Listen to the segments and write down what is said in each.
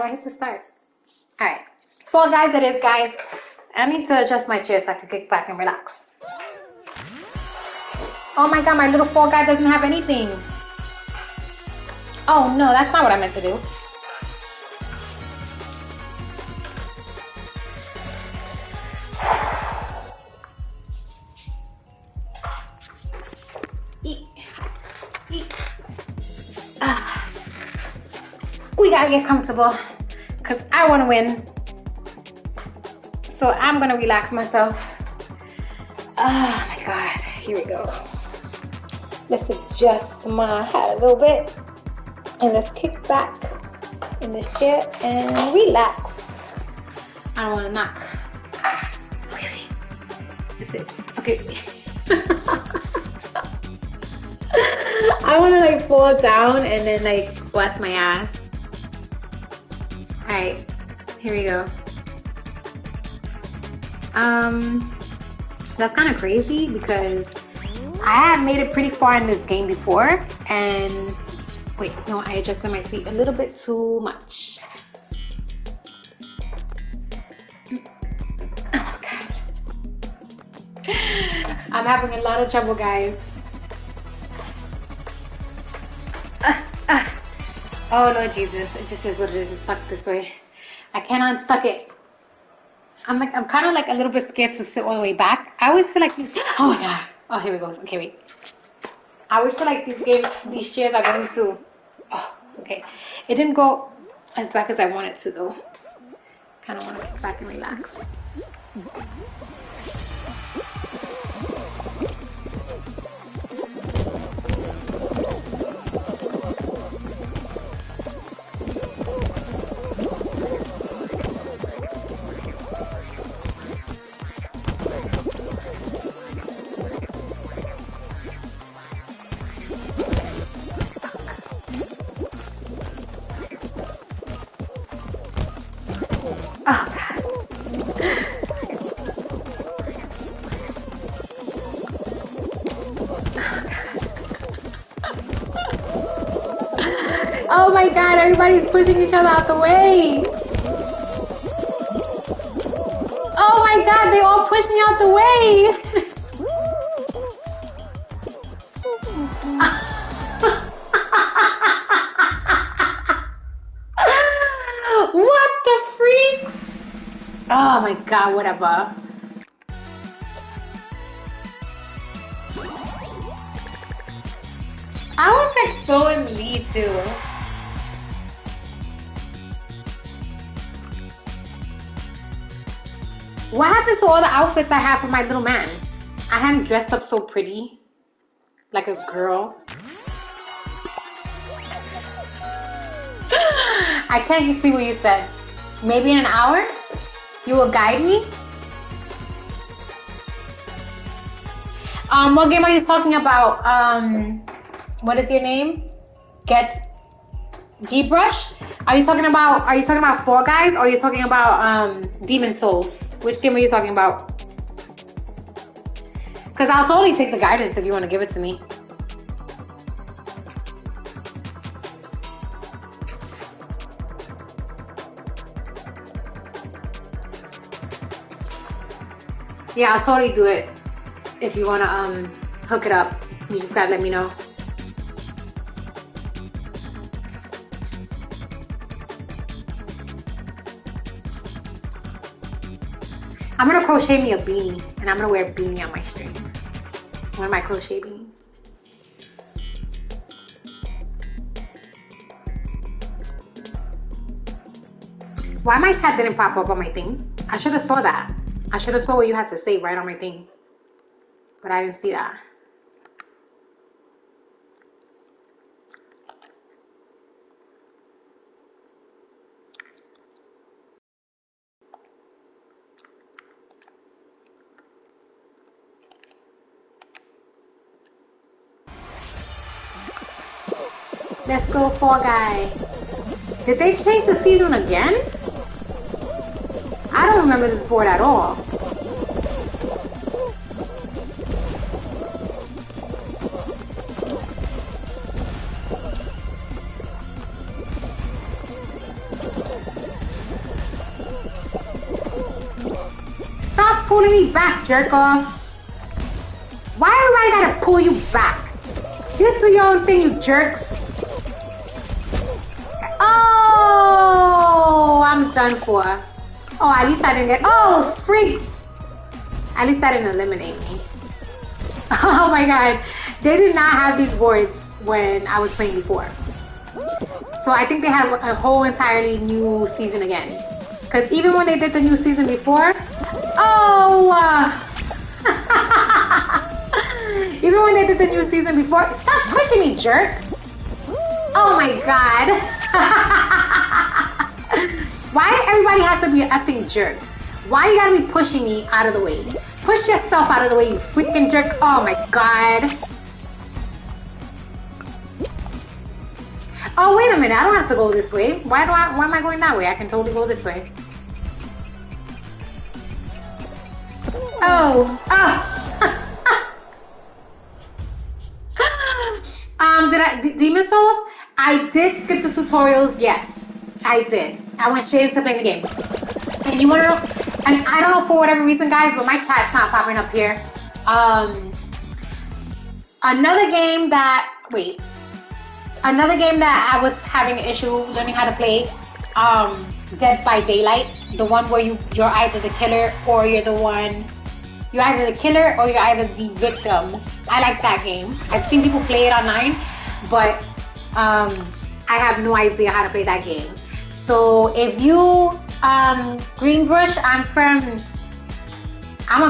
I hit the start? Alright. Fall Guys it is, guys. I need to adjust my chair so I can kick back and relax. Oh my god, my little Fall Guy doesn't have anything. Oh no, that's not what I meant to do. We gotta get comfortable because I want to win. So I'm gonna relax myself. Oh my god, here we go. Let's adjust my head a little bit and let's kick back in this chair and relax. I don't want to knock. Okay, that's it. Okay. I want to like fall down and then like blast my ass. Alright, here we go. That's kind of crazy because I have made it pretty far in this game before, and wait, no, I adjusted my seat a little bit too much. Oh god. I'm having a lot of trouble, guys. Oh Lord Jesus, it just is what it is. It's stuck this way. I can't unstuck it. I'm kind of like a little bit scared to sit all the way back. I always feel like oh my god. Oh, here we go. Okay, wait. I always feel like these chairs are going to. Oh, okay. It didn't go as back as I wanted to though. Kind of want to sit back and relax. Oh god. Oh my god, everybody's pushing each other out the way. Oh my god, they all pushed me out the way. What the freak? Oh my god, whatever. I was like so in the lead too. What happened to all the outfits I have for my little man? I had him dressed up so pretty. Like a girl. I can't see what you said. Maybe in an hour? You will guide me? What game are you talking about? What is your name? Get G-Brush? Are you talking about Fall Guys, or are you talking about Demon Souls? Which game are you talking about? Because I'll totally take the guidance if you want to give it to me. Yeah, I'll totally do it. If you want to hook it up, you just gotta let me know. I'm gonna crochet me a beanie, and I'm gonna wear a beanie on my stream. One of my crochet beanies. Why my chat didn't pop up on my thing? I should have saw that. I should have saw what you had to say right on my thing. But I didn't see that. Let's go, Fall Guy. Did they change the season again? I don't remember this board at all. pulling me back, jerk offs? Why everybody gotta pull you back? Just do your own thing, you jerks. Oh, I'm done for. Oh, at least I didn't get. Oh, freak. At least I didn't eliminate me. Oh my god. They did not have these boards when I was playing before. So I think they have a whole entirely new season again. Because even when they did the new season before, even when they did the new season before, stop pushing me, jerk. Oh my god. Why everybody has to be an effing jerk? Why you gotta be pushing me out of the way? Push yourself out of the way, you freaking jerk. Oh my god. Oh, wait a minute. I don't have to go this way. Why am I going that way? I can totally go this way. Oh. Demon Souls? I did skip the tutorials, yes. I did. I went straight into playing the game. And you wanna know, and I don't know for whatever reason, guys, but my chat's not popping up here. Another game that I was having an issue learning how to play, Dead by Daylight, the one where you're either the killer or you're either the killer or you're either the victims. I like that game. I've seen people play it online, but I have no idea how to play that game. So if you, Greenbush, I'm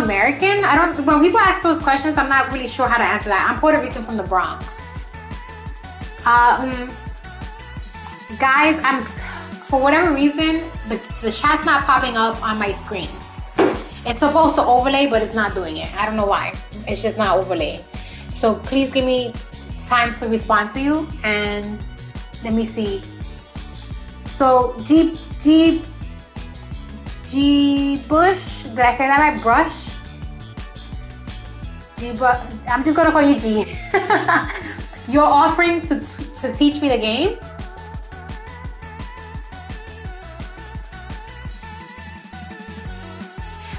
American. When people ask those questions, I'm not really sure how to answer that. I'm Puerto Rican from the Bronx. Guys, for whatever reason, the chat's not popping up on my screen. It's supposed to overlay, but it's not doing it. I don't know why. It's just not overlaying. So please give me time to respond to you, and let me see. So G Bush, did I say that right? Brush? I'm just gonna call you G. You're offering to teach me the game?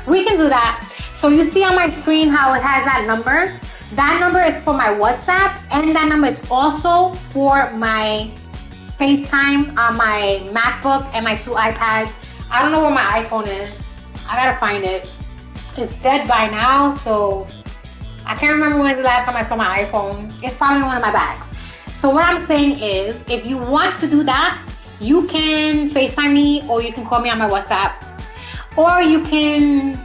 We can do that. So you see on my screen how it has that number? That number is for my WhatsApp, and that number is also for my FaceTime on my MacBook and my 2 iPads. I don't know where my iPhone is. I gotta find it. It's dead by now, so I can't remember when was the last time I saw my iPhone. It's probably in one of my bags. So what I'm saying is, if you want to do that, you can FaceTime me, or you can call me on my WhatsApp, or you can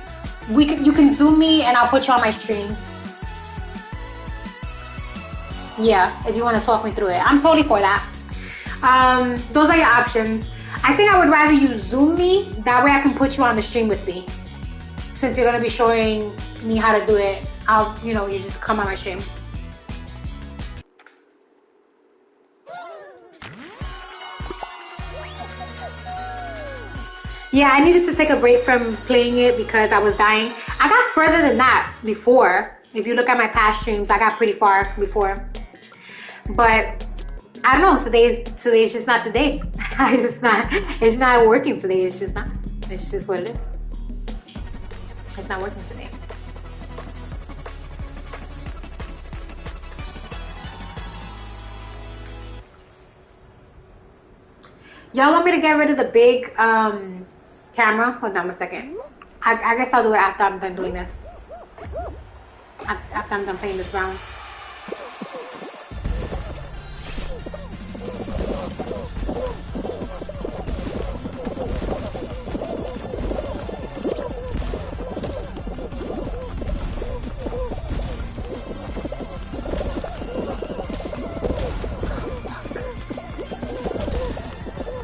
Zoom me and I'll put you on my stream. Yeah, if you want to talk me through it, I'm totally for that. Those are your options. I think I would rather you Zoom me. That way I can put you on the stream with me. Since you're gonna be showing me how to do it, you just come on my stream. Yeah, I needed to take a break from playing it because I was dying. I got further than that before. If you look at my past streams, I got pretty far before. But I don't know, today's just not the day. It's not working today. It's just not. It's just what it is. It's not working today. Y'all want me to get rid of the big camera? Hold on a second. I guess I'll do it after I'm done doing this. After I'm done playing this round.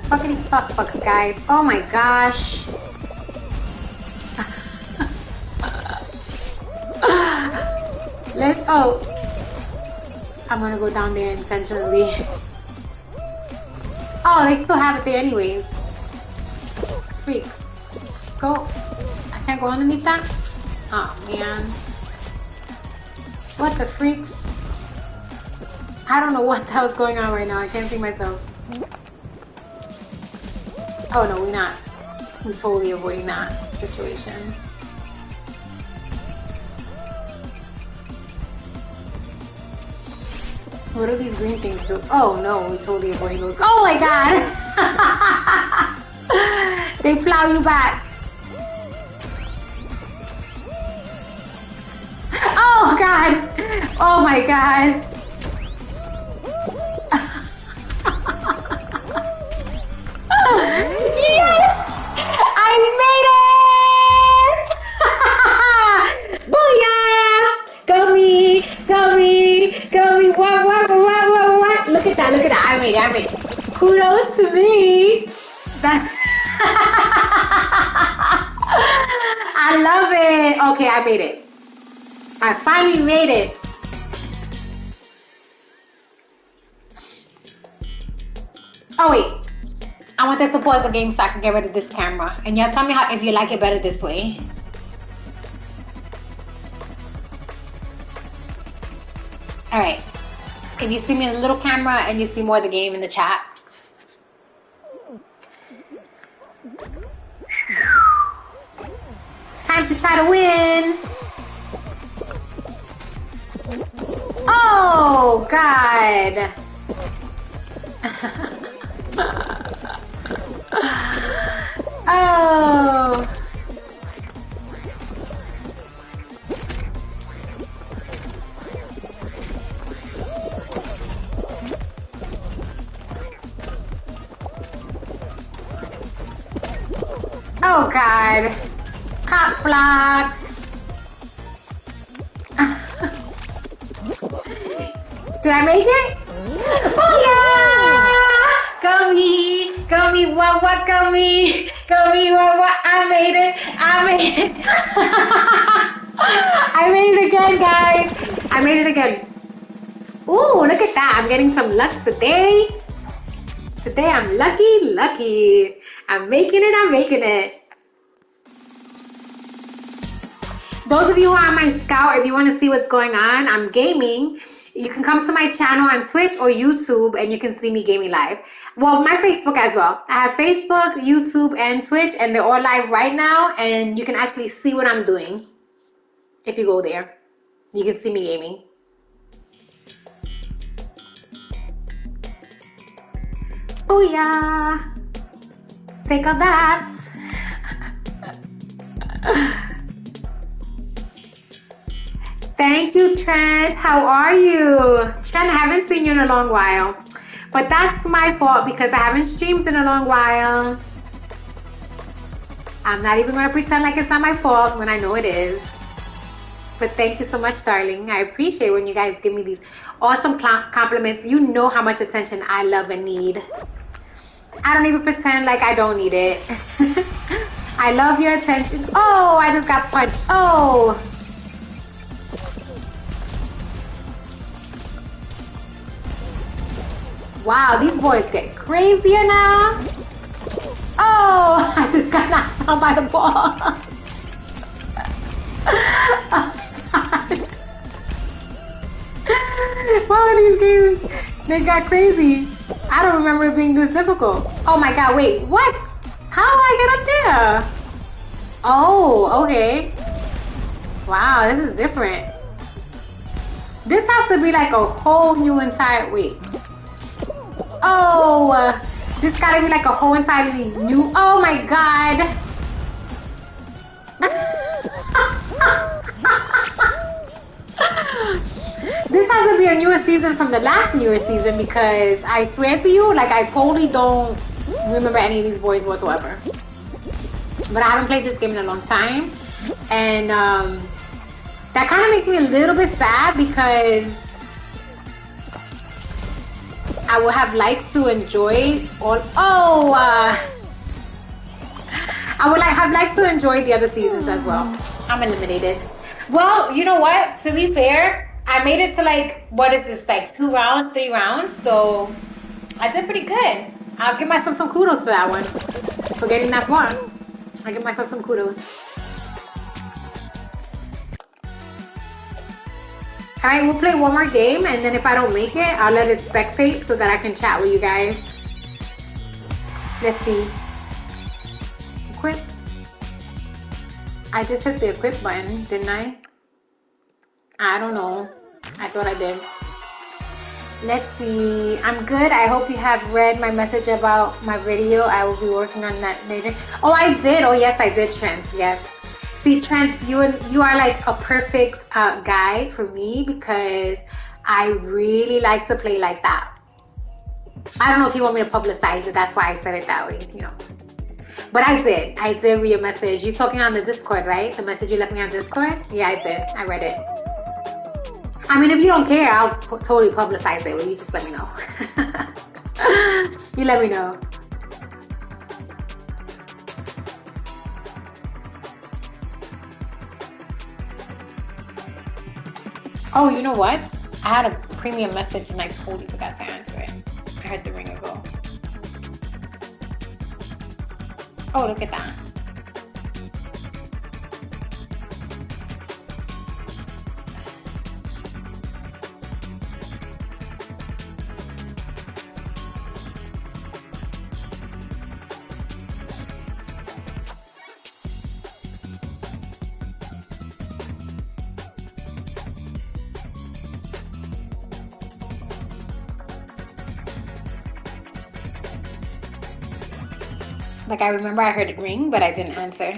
Fuckity fucks, guys. Oh my gosh. I'm gonna go down there intentionally. Oh, they still have it there anyways. Freaks. Go. I can't go underneath that? Oh man. What the freaks? I don't know what the hell's going on right now. I can't see myself. Oh no, we're not. We're totally avoiding that situation. What do these green things do? Oh no, we totally avoid those. Oh my god! They plow you back. Oh god! Oh my god! Yes! I made it! Booyah! Go me! Go me! Go me! What? Look at that! Look at that! I made it! Kudos to me! That I love it! Okay, I made it. I finally made it. Oh wait. I want this to pause the game so I can get rid of this camera. And y'all tell me if you like it better this way. Alright. If you see me in the little camera and you see more of the game in the chat. Time to try to win. Oh, God. Oh. Oh, God. Cop block. Did I make it? Oh, yeah! Go me, what, go me, what, I made it, I made it again, guys. I made it again. Ooh, look at that. I'm getting some luck today. Today I'm lucky. I'm making it. Those of you who are on my Scout, if you want to see what's going on, I'm gaming. You can come to my channel on Twitch or YouTube and you can see me gaming live. Well, my Facebook as well. I have Facebook, YouTube, and Twitch, and they're all live right now, and you can actually see what I'm doing. If you go there, you can see me gaming. Booyah! Take of that. Thank you, Trent. How are you? Trent, I haven't seen you in a long while. But that's my fault because I haven't streamed in a long while. I'm not even going to pretend like it's not my fault when I know it is. But thank you so much, darling. I appreciate when you guys give me these awesome compliments. You know how much attention I love and need. I don't even pretend like I don't need it. I love your attention. Oh, I just got punched. Oh. Wow, these boys get crazier now. Oh, I just got knocked down by the ball. Oh, wow, these games, they got crazy. I don't remember it being this difficult. Oh my god, wait, what? How do I get up there? Oh, okay. Wow, this is different. This has to be like a whole new entire, wait. Oh, this gotta be like a whole entirely new, oh my god. This has to be a newer season from the last newer season because I swear to you, like I totally don't remember any of these boys whatsoever. But I haven't played this game in a long time. And that kind of makes me a little bit sad because I would have liked to enjoy all. Oh, I would have liked to enjoy the other seasons as well. I'm eliminated. Well, you know what? To be fair, I made it to like, what is this, like 2 rounds, 3 rounds. So I did pretty good. I'll give myself some kudos for that one. For getting that far. I'll give myself some kudos. Alright, we'll play one more game, and then if I don't make it, I'll let it spectate so that I can chat with you guys. Let's see. Equip. I just hit the equip button, didn't I? I don't know. I thought I did. Let's see. I'm good. I hope you have read my message about my video. I will be working on that later. Oh, I did. Oh, yes, I did, Trent. Yes. See, Trent, you are like a perfect guy for me because I really like to play like that. I don't know if you want me to publicize it. That's why I said it that way, you know. But I did. I did read your message. You're talking on the Discord, right? The message you left me on Discord? Yeah, I did. I read it. I mean, if you don't care, I'll totally publicize it. But you just let me know. You let me know. Oh, you know what? I had a premium message and I totally forgot to answer it. I heard the ringer go. Oh, look at that. Like, I remember I heard it ring, but I didn't answer.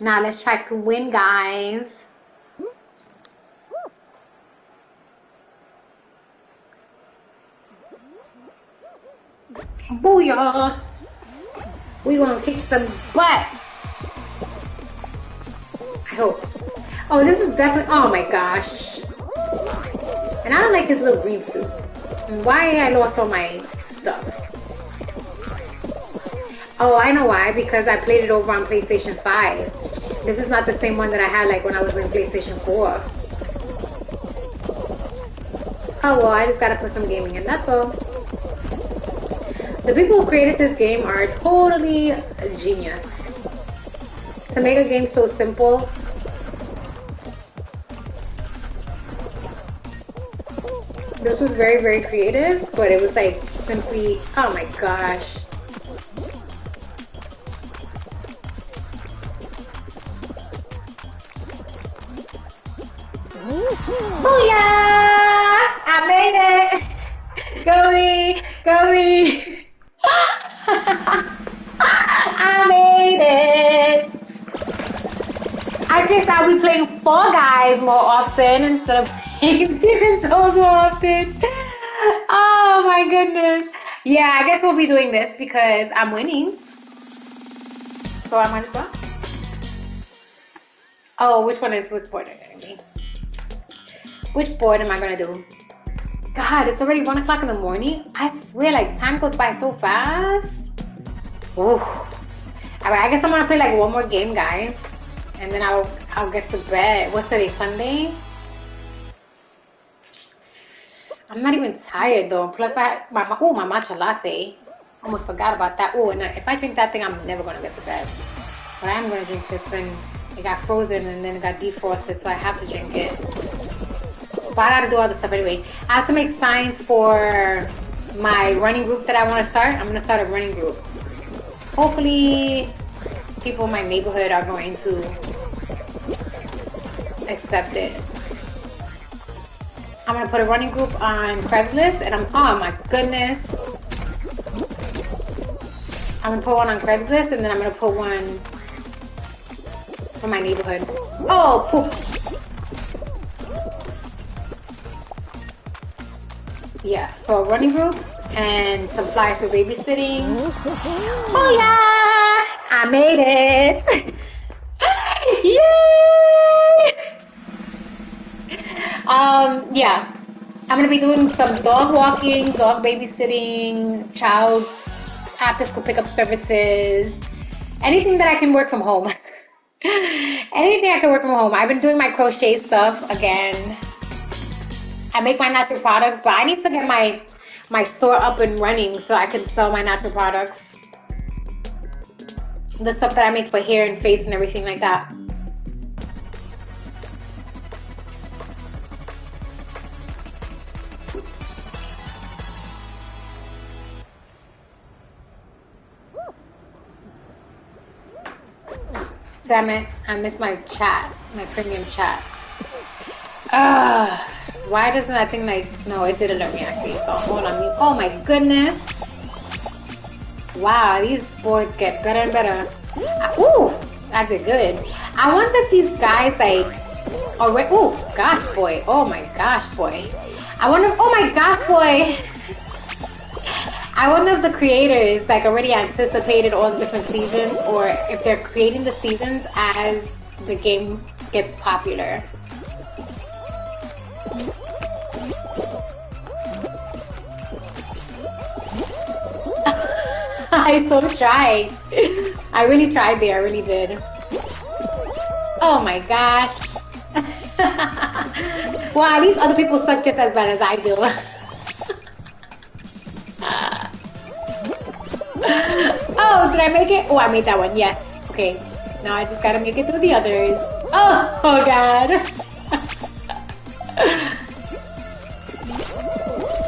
Now let's try to win, guys. Booyah! We gonna kick some butt. I hope. Oh, this is definitely. Oh my gosh! And I don't like this little green suit. And why I lost all my stuff? Oh, I know why. Because I played it over on PlayStation 5. This is not the same one that I had like when I was in PlayStation 4. Oh well, I just gotta put some gaming in. That's all. The people who created this game are totally a genius. To make a game so simple. This was very, very creative, but it was like simply, oh my gosh. Booyah! I made it! Go me! Go me! I made it! I guess I'll be playing Fall Guys more often instead of playing Demon's Souls more often. Oh my goodness. Yeah, I guess we'll be doing this because I'm winning. So I might as well. Oh, which board am I going to be? Which board am I going to do? God, it's already 1 o'clock in the morning. I swear, like, time goes by so fast. Ooh. Alright, I guess I'm gonna play like one more game, guys, and then I'll get to bed. What's today? Sunday? I'm not even tired though. Plus, I had my matcha latte. Almost forgot about that. Oh, and if I drink that thing, I'm never gonna get to bed. But I am gonna drink this thing. It got frozen and then it got defrosted, so I have to drink it. But I gotta do all the stuff anyway. I have to make signs for my running group that I want to start. I'm gonna start a running group. Hopefully, people in my neighborhood are going to accept it. I'm gonna put a running group on Craigslist, and oh my goodness. I'm gonna put one on Craigslist, and then I'm gonna put one for my neighborhood. Oh, poof. Yeah, so a running group and some flyers for babysitting. Oh yeah! I made it! Yay! Yeah. I'm gonna be doing some dog walking, dog babysitting, child after school pickup services, anything that I can work from home. Anything I can work from home. I've been doing my crochet stuff again. I make my natural products, but I need to get my store up and running so I can sell my natural products. The stuff that I make for hair and face and everything like that. Damn it, I missed my chat, my premium chat. Why doesn't that thing like, no, it didn't let me actually, so hold on. Oh my goodness. Wow, these boards get better and better. Ooh, I did good. I wonder if these guys like, ooh, gosh boy, oh my gosh boy. I wonder, oh my gosh boy. I wonder if the creators like already anticipated all the different seasons, or if they're creating the seasons as the game gets popular. I so tried. I really tried there, I really did. Oh my gosh. Wow, these other people suck just as bad as I do. Oh, did I make it? Oh, I made that one. Yes. Okay. Now I just gotta make it through the others. Oh, oh God.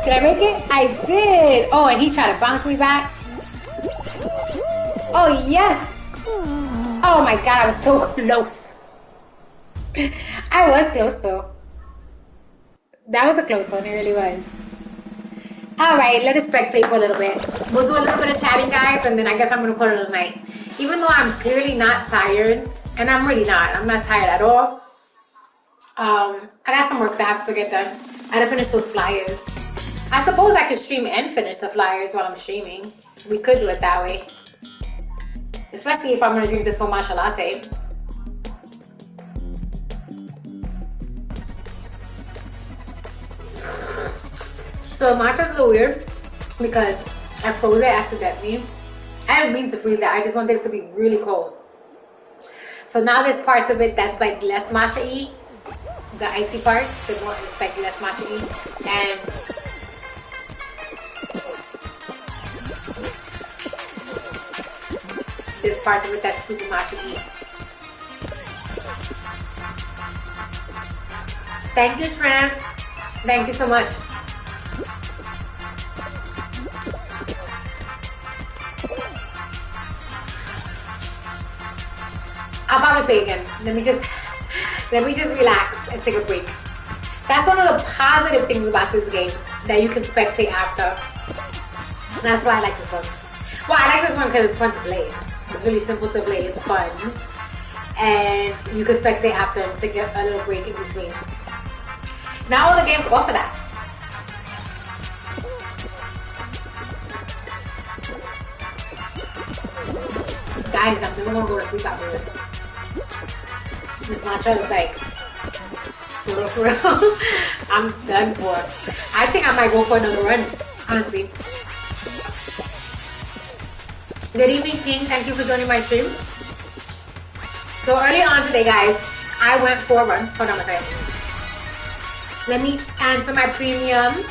Did I make it? I did. Oh, and he tried to bounce me back. Oh, yes. Oh my God, I was so close. I was close though. That was a close one, it really was. Alright, let us spectate for a little bit. We'll do a little bit of chatting, guys, and then I guess I'm going to call it a night. Even though I'm clearly not tired, and I'm really not. I'm not tired at all. I got some work that I have to get done. I had to finish those flyers. I suppose I could stream and finish the flyers while I'm streaming. We could do it that way. Especially if I'm going to drink this whole matcha latte. So matcha's a little weird because I froze it accidentally. I didn't mean to freeze it. I just wanted it to be really cold. So now there's parts of it that's like less matcha-y. The icy part, the more it's like less matcha-y. And there's parts of it that's super matcha-y. Thank you, Tramp. Thank you so much. I'm about to say again. Let me just relax and take a break. That's one of the positive things about this game, that you can spectate after. That's why I like this one. Well, I like this one because it's fun to play. It's really simple to play. It's fun, and you can spectate after and take a little break in between. Not all the games offer that. Guys, I'm never gonna go to sleep after this. This matcha is like, for real, I'm done for. I think I might go for another run, honestly. Good evening, King. Thank you for joining my stream. So early on today, guys, I went for a run. Hold on a second. Let me answer my premium.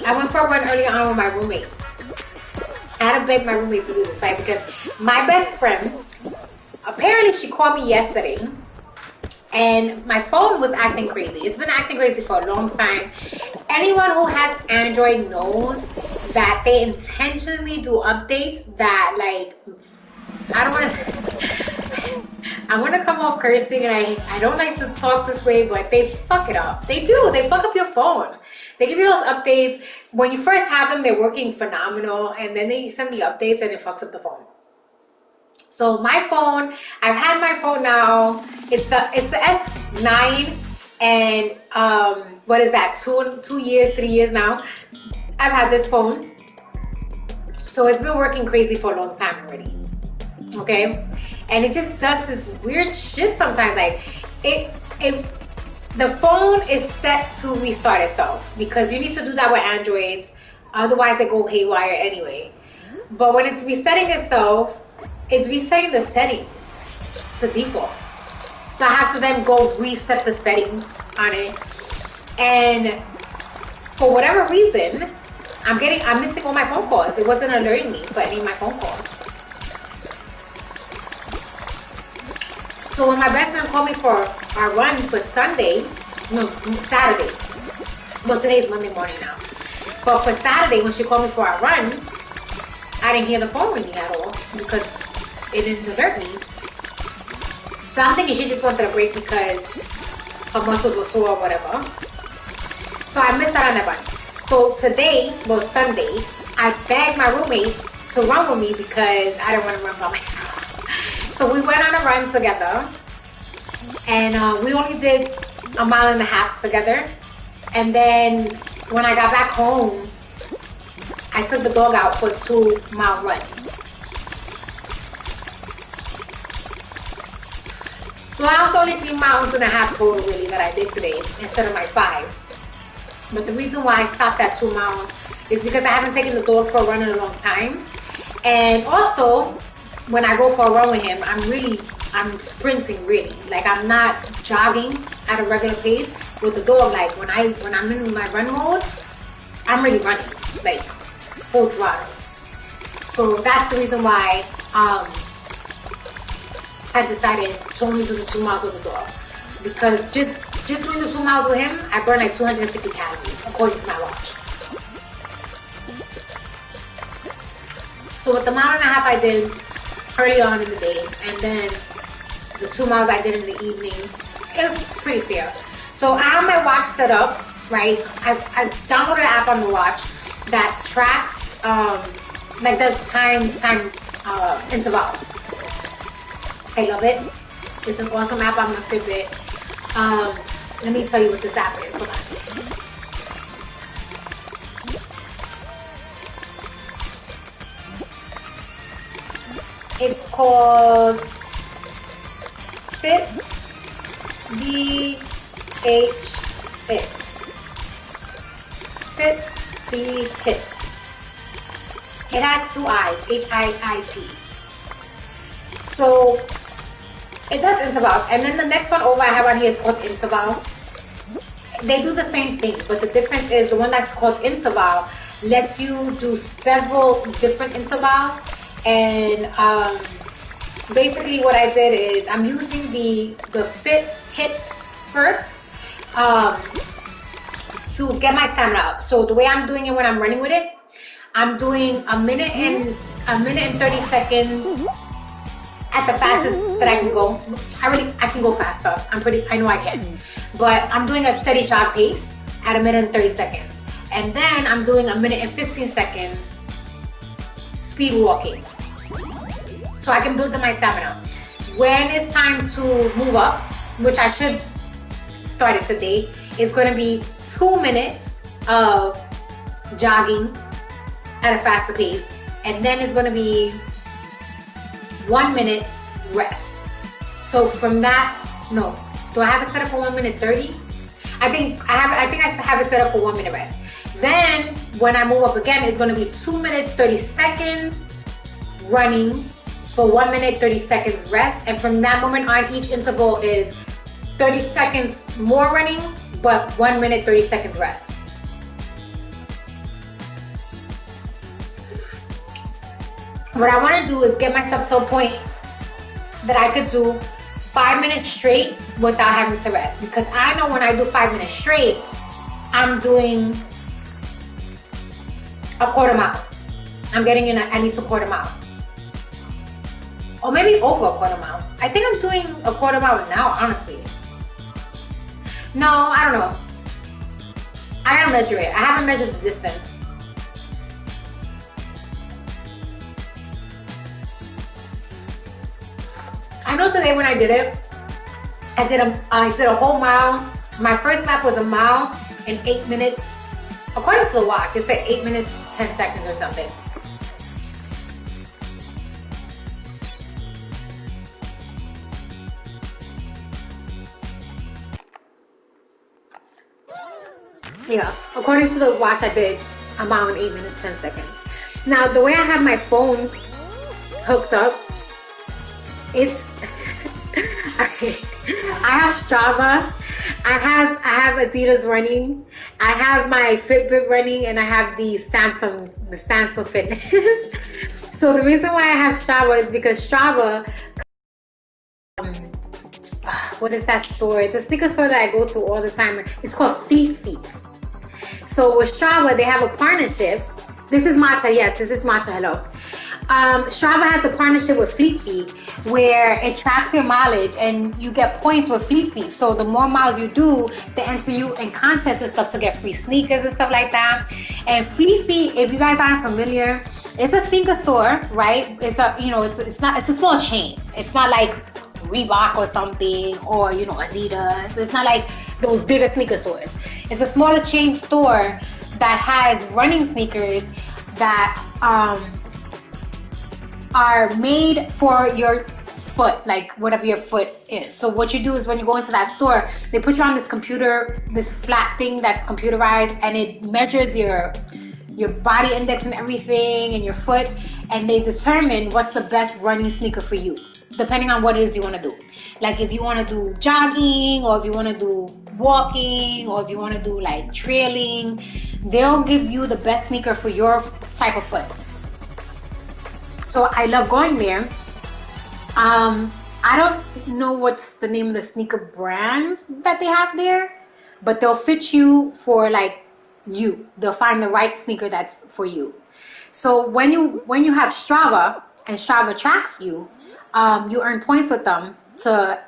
I went for a run earlier on with my roommate. I had to beg my roommate to do this, like, because my best friend, apparently she called me yesterday and my phone was acting crazy. It's been acting crazy for a long time. Anyone who has Android knows that they intentionally do updates that, like, I don't want to, I want to come off cursing, and I don't like to talk this way, but they fuck it up. They do. They fuck up your phone. They give you those updates. When you first have them, they're working phenomenal, and then they send the updates and it fucks up the phone. So my phone, I've had my phone now, it's the S9, And what is that? 2 years, 3 years now. I've had this phone. So it's been working crazy for a long time already. Okay? And it just does this weird shit sometimes. Like the phone is set to restart itself because you need to do that with Androids. Otherwise they go haywire anyway. But when it's resetting itself, it's resetting the settings to default. So I have to then go reset the settings on it. And for whatever reason, I'm missing all my phone calls. It wasn't alerting me for any of my phone calls. So when my best friend called me for our run for Saturday. Well, today's Monday morning now. But for Saturday, when she called me for our run, I didn't hear the phone ringing at all because it didn't alert me. So I'm thinking she just wanted a break because her muscles were sore or whatever. So I missed out on that run. So today, well Sunday, I begged my roommate to run with me because I didn't want to run by myself. So we went on a run together. And we only did 1.5 miles together. And then when I got back home, I took the dog out for a 2-mile run. So that was only 3.5 miles total really that I did today instead of my 5. But the reason why I stopped at 2 miles is because I haven't taken the dog for a run in a long time. And also, when I go for a run with him, I'm sprinting really. Like I'm not jogging at a regular pace with the dog. Like when I'm in my run mode, I'm really running, like full throttle. So that's the reason why I decided to only do the 2 miles with the dog. Because just doing the 2 miles with him, I burn like 250 calories according to my watch. So with the 1.5 miles I did early on in the day, and then the 2 miles I did in the evening, it was pretty fair. So I have my watch set up, right? I downloaded an app on the watch that tracks, like does time intervals. I love it. It's an awesome app on my Fitbit. Let me tell you what this app is. Hold on. It's called Fit Fit. Fit Hit. It has 2 I's, HIIT. So it does intervals, and then the next one over I have on here is called interval. They do the same thing, but the difference is the one that's called interval lets you do several different intervals. And basically what I did is I'm using the Fit Hit first to get my stamina up. So the way I'm doing it when I'm running with it, I'm doing a minute and 30 seconds at the fastest that I can go. I can go faster. I know I can. But I'm doing a steady jog pace at 1 minute and 30 seconds. And then I'm doing 1 minute and 15 seconds speed walking. So I can build up my stamina. When it's time to move up, which I should start it today, it's going to be 2 minutes of jogging at a faster pace. And then it's going to be 1 minute rest. So from that, no. Do I have it set up for 1 minute 30? I think I have it set up for 1 minute rest. Then when I move up again, it's going to be 2 minutes 30 seconds running for 1 minute 30 seconds rest. And from that moment on, each interval is 30 seconds more running, but 1 minute 30 seconds rest. What I want to do is get myself to a point that I could do 5 minutes straight without having to rest. Because I know when I do 5 minutes straight, I'm doing a quarter mile. I'm getting in at least a quarter mile. Or maybe over a quarter mile. I think I'm doing a quarter mile now, honestly. No, I don't know. I gotta measure it. I haven't measured the distance. I know today when I did it, I did a whole mile My first lap was a mile in 8 minutes. According to the watch, it said 8 minutes, 10 seconds or something. Yeah, according to the watch, I did a mile in 8 minutes, 10 seconds. Now, the way I have my phone hooked up, it's okay. I have Strava, I have Adidas running, I have my Fitbit running, and I have the Samsung Fitness. So the reason why I have Strava is because Strava, what is that store? It's a sneaker store that I go to all the time. It's called Fleet Feet. So with Strava, they have a partnership. This is Matcha. Yes, this is Matcha. Hello. Strava has a partnership with Fleet Feet where it tracks your mileage and you get points with Fleet Feet. So the more miles you do, they enter you in contests and stuff to get free sneakers and stuff like that. And Fleet Feet, if you guys aren't familiar, it's a sneaker store, right? It's a, you know, it's a small chain. It's not like Reebok or something, or, you know, Adidas. It's not like those bigger sneaker stores. It's a smaller chain store that has running sneakers that are made for your foot, like whatever your foot is. So what you do is when you go into that store, they put you on this computer, this flat thing that's computerized, and it measures your body index and everything and your foot, and they determine what's the best running sneaker for you, depending on what it is you want to do. Like if you want to do jogging, or if you want to do walking, or if you want to do like trailing, they'll give you the best sneaker for your type of foot. So I love going there. I don't know what's the name of the sneaker brands that they have there, but they'll fit you for like you. They'll find the right sneaker that's for you. So when you have Strava and Strava tracks you, you earn points with them to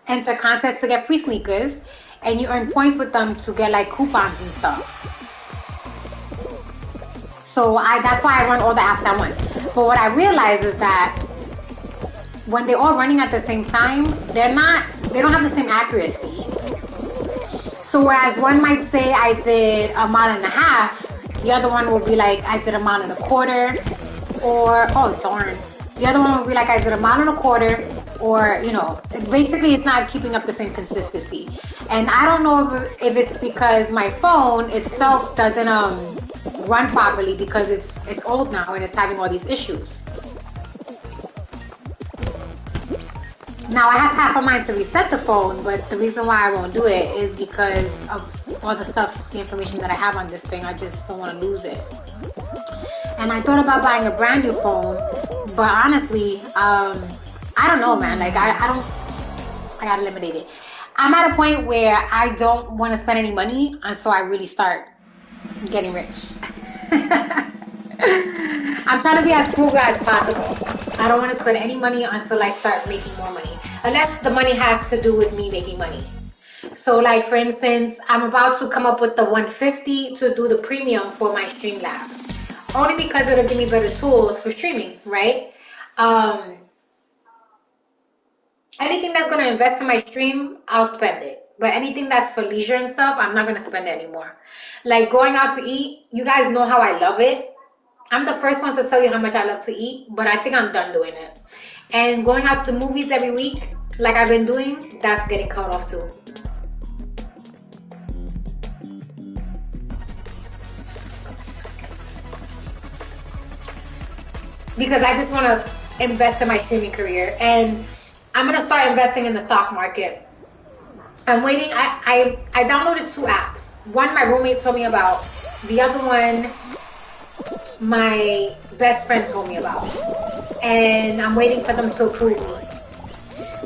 enter contests to get free sneakers, and you earn points with them to get like coupons and stuff. So that's why I run all the apps at once. But what I realized is that when they're all running at the same time, they don't have the same accuracy. So whereas one might say I did a mile and a half, the other one will be like I did a mile and a quarter, or oh darn, the other one will be like I did a mile and a quarter, or you know, basically it's not keeping up the same consistency. And I don't know if it's because my phone itself doesn't run properly, because it's old now and it's having all these issues. Now I have half a mind to reset the phone, but the reason why I won't do it is because of all the stuff, the information that I have on this thing. I just don't want to lose it. And I thought about buying a brand new phone, but honestly, I don't know, man. Like I gotta eliminate it. I'm at a point where I don't want to spend any money until I really start getting rich. I'm trying to be as frugal as possible. I don't want to spend any money until I start making more money, unless the money has to do with me making money. So like for instance, I'm about to come up with the 150 to do the premium for my Streamlabs, only because it'll give me better tools for streaming, right? Anything that's going to invest in my stream, I'll spend it. But anything that's for leisure and stuff, I'm not going to spend it anymore. Like going out to eat, you guys know how I love it. I'm the first one to tell you how much I love to eat, but I think I'm done doing it. And going out to the movies every week, like I've been doing, that's getting cut off too. Because I just want to invest in my streaming career. And I'm going to start investing in the stock market. I'm waiting. I downloaded 2 apps. One my roommate told me about. The other one my best friend told me about. And I'm waiting for them to approve me.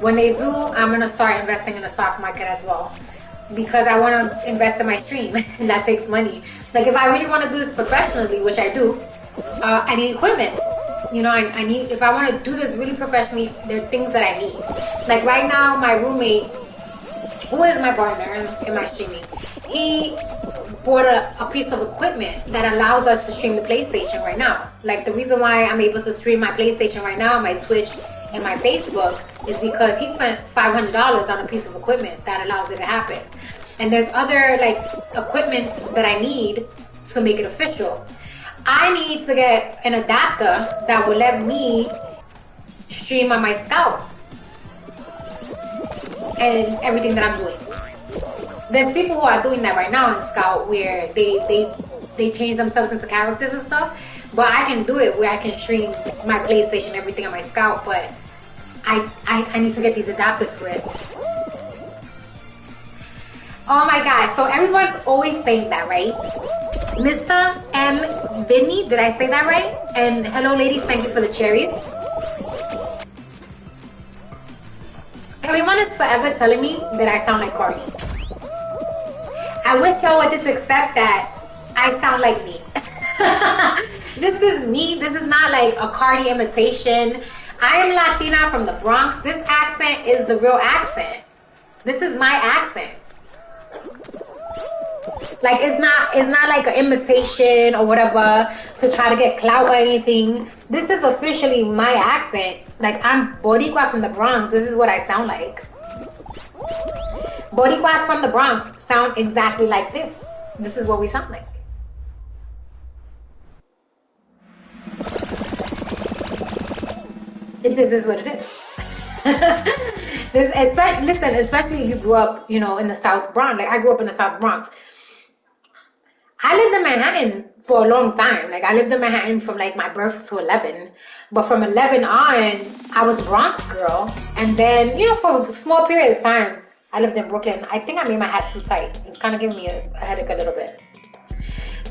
When they do, I'm going to start investing in the stock market as well. Because I want to invest in my stream. And that takes money. Like if I really want to do this professionally, which I do, I need equipment. You know, I need, if I want to do this really professionally, there are things that I need. Like right now, my roommate, who is my partner in my streaming, he bought a piece of equipment that allows us to stream the PlayStation right now. Like the reason why I'm able to stream my PlayStation right now, my Twitch and my Facebook, is because he spent $500 on a piece of equipment that allows it to happen. And there's other like equipment that I need to make it official. I need to get an adapter that will let me stream on my Scout and everything that I'm doing. There's people who are doing that right now in Scout where they change themselves into characters and stuff. But I can do it where I can stream my PlayStation, everything on my Scout. But I need to get these adapters for it. Oh my god, so everyone's always saying that, right? Mr. M. Vinny, did I say that right? And hello ladies, thank you for the cherries. Everyone is forever telling me that I sound like Cardi. I wish y'all would just accept that I sound like me. This is me, this is not like a Cardi imitation. I am Latina from the Bronx. This accent is the real accent. This is my accent. Like it's not like an imitation or whatever to try to get clout or anything. This is officially my accent. Like I'm Boricua from the Bronx. This is what I sound like. Boricuas from the Bronx sound exactly like this. This is what we sound like. It just is what it is. Listen, especially if you grew up, you know, in the South Bronx. Like I grew up in the South Bronx. I lived in Manhattan for a long time. Like I lived in Manhattan from like my birth to 11. But from 11 on, I was a Bronx girl. And then, you know, for a small period of time, I lived in Brooklyn. I think I made my hat too tight. It's kind of giving me a headache a little bit.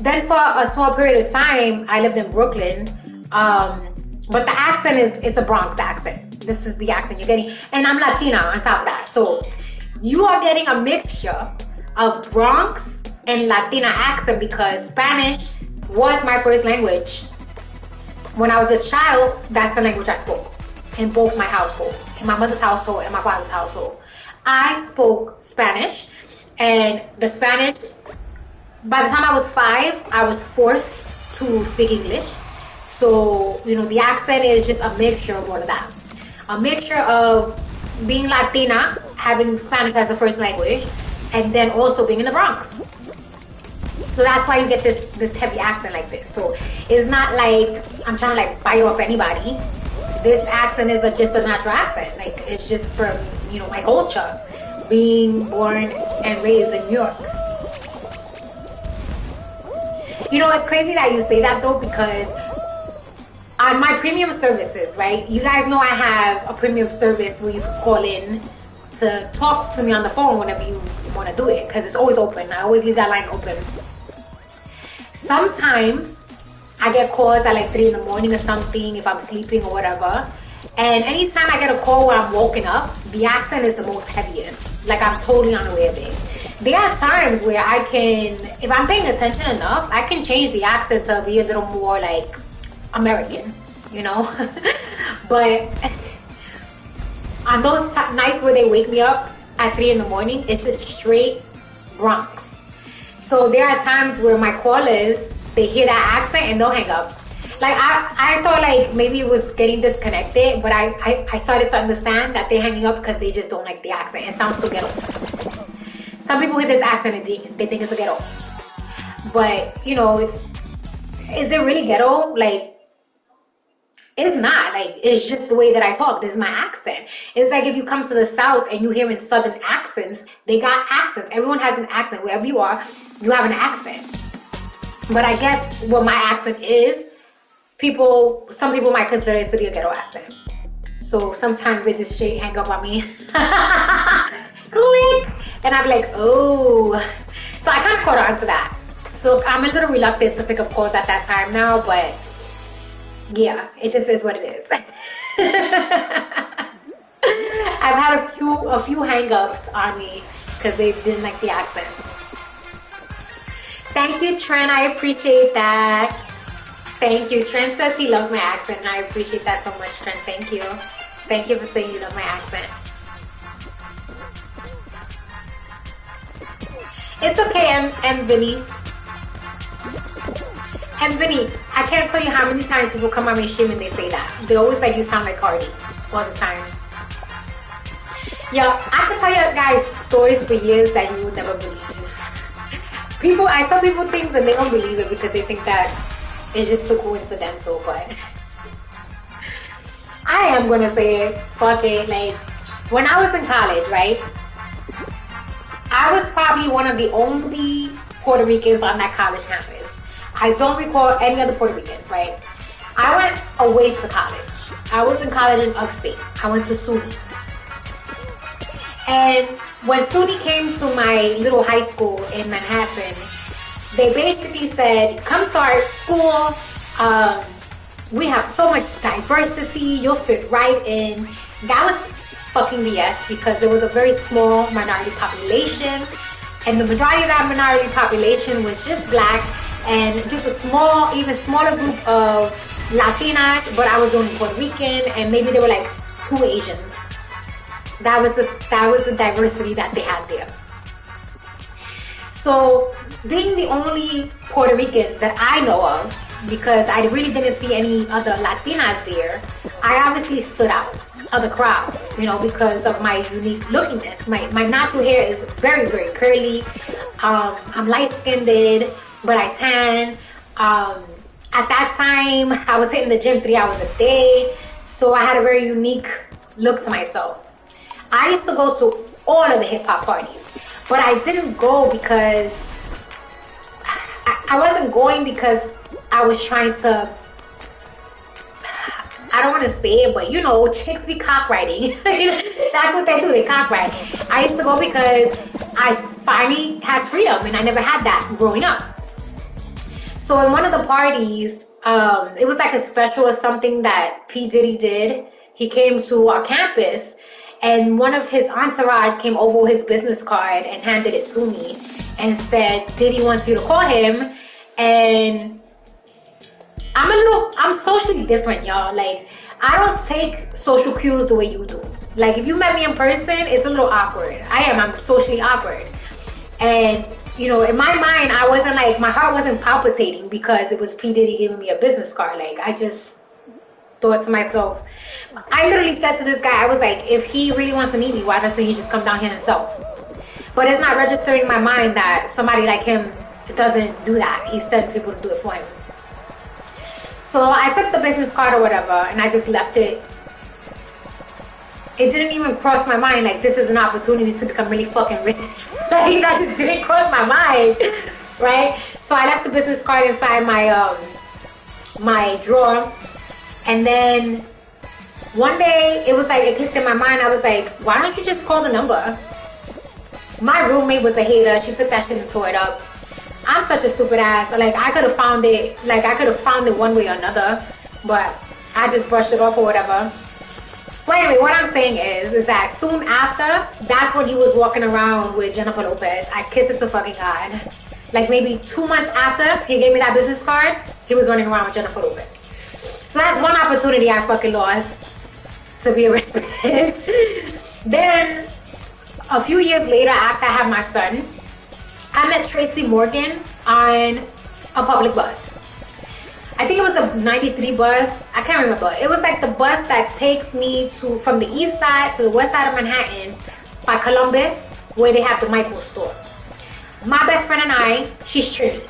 Then for a small period of time, I lived in Brooklyn. But the accent is a Bronx accent. This is the accent you're getting. And I'm Latina on top of that. So you are getting a mixture of Bronx and Latina accent because Spanish was my first language. When I was a child, that's the language I spoke in both my households, in my mother's household and my father's household. I spoke Spanish, and the Spanish, by the time I was 5, I was forced to speak English. So, you know, the accent is just a mixture of all of that. A mixture of being Latina, having Spanish as the first language, and then also being in the Bronx. So that's why you get this heavy accent like this. So it's not like I'm trying to like bite off anybody. This accent is just a natural accent. Like it's just from, you know, my culture, being born and raised in New York. You know, it's crazy that you say that though, because on my premium services, right? You guys know I have a premium service where you can call in to talk to me on the phone whenever you want to do it, because it's always open. I always leave that line open. Sometimes I get calls at like 3 in the morning or something if I'm sleeping or whatever. And anytime I get a call where I'm woken up, the accent is the most heaviest. Like I'm totally unaware of it. There are times where I can, if I'm paying attention enough, I can change the accent to be a little more like American, you know? But on those nights where they wake me up at 3 in the morning, it's just straight Bronx. So there are times where my callers, they hear that accent and they'll hang up. Like I thought like maybe it was getting disconnected, but I started to understand that they're hanging up because they just don't like the accent. It sounds too ghetto. Some people hear this accent and they think it's a ghetto. But, you know, is it really ghetto? Like, it's not. Like, it's just the way that I talk. This is my accent. It's like if you come to the South and you hear in Southern accents, they got accents. Everyone has an accent. Wherever you are, you have an accent. But I guess what my accent is, some people might consider it to be a ghetto accent. So sometimes they just straight hang up on me. Click! And I'm like, oh. So I kind of caught on to that. So I'm a little reluctant to pick up calls at that time now, but yeah, it just is what it is. I've had a few hang-ups on me because they didn't like the accent. Thank you, Trent. I appreciate that. Thank you. Trent says he loves my accent, and I appreciate that so much, Trent. Thank you. Thank you for saying you love my accent. It's okay, M. Vinny. And Vinny, I can't tell you how many times people come on my stream and they say that. They always like, you sound like Cardi all the time. Yo, I can tell you guys stories for years that you would never believe. People, I tell people things and they don't believe it because they think that it's just so coincidental, but I am gonna say it. Fuck it. Like, when I was in college, right? I was probably one of the only Puerto Ricans on that college campus. I don't recall any other Puerto Ricans, right? I went away to college. I was in college in upstate. I went to SUNY. And when SUNY came to my little high school in Manhattan, they basically said, come start school. We have so much diversity. You'll fit right in. That was fucking BS because there was a very small minority population. And the majority of that minority population was just black and just a small, even smaller group of Latinas, but I was only Puerto Rican and maybe there were like 2 Asians. That was the diversity that they had there. So being the only Puerto Rican that I know of, because I really didn't see any other Latinas there, I obviously stood out of the crowd, you know, because of my unique lookiness. My natural hair is very, very curly. I'm light-skinned, but I tan. At that time, I was hitting the gym 3 hours a day, so I had a very unique look to myself. I used to go to all of the hip-hop parties, but I didn't go because I wasn't going because I was trying to, I don't want to say it, but you know, chicks be cockriding. That's what they do, they cockride. I used to go because I finally had freedom and I never had that growing up. So in one of the parties, it was like a special or something that P. Diddy did. He came to our campus and one of his entourage came over with his business card and handed it to me and said, Diddy wants you to call him. And I'm socially different, y'all. Like, I don't take social cues the way you do. Like, if you met me in person, it's a little awkward. I'm socially awkward. And, you know, in my mind, I wasn't like, my heart wasn't palpitating because it was P. Diddy giving me a business card. Like, I just thought to myself, I literally said to this guy, I was like, if he really wants to meet me, why doesn't he just come down here himself? But it's not registering in my mind that somebody like him doesn't do that. He sends people to do it for him. So I took the business card or whatever, and I just left it. It didn't even cross my mind, like, this is an opportunity to become really fucking rich. Like, that just didn't cross my mind, right? So I left the business card inside my drawer. And then one day, it was like, it clicked in my mind. I was like, why don't you just call the number? My roommate was a hater. She took that shit and tore it up. I'm such a stupid ass. Like, I could have found it one way or another, but I just brushed it off or whatever. But anyway, what I'm saying is that soon after, that's when he was walking around with Jennifer Lopez. I kissed it to fucking God. Like, maybe 2 months after he gave me that business card, he was running around with Jennifer Lopez. So that's one opportunity I fucking lost to be a rich bitch. Then, a few years later, after I had my son, I met Tracy Morgan on a public bus. I think it was a 93 bus. I can't remember. It was like the bus that takes me from the east side to the west side of Manhattan by Columbus, where they have the Michaels store. My best friend and I, she's Trinity.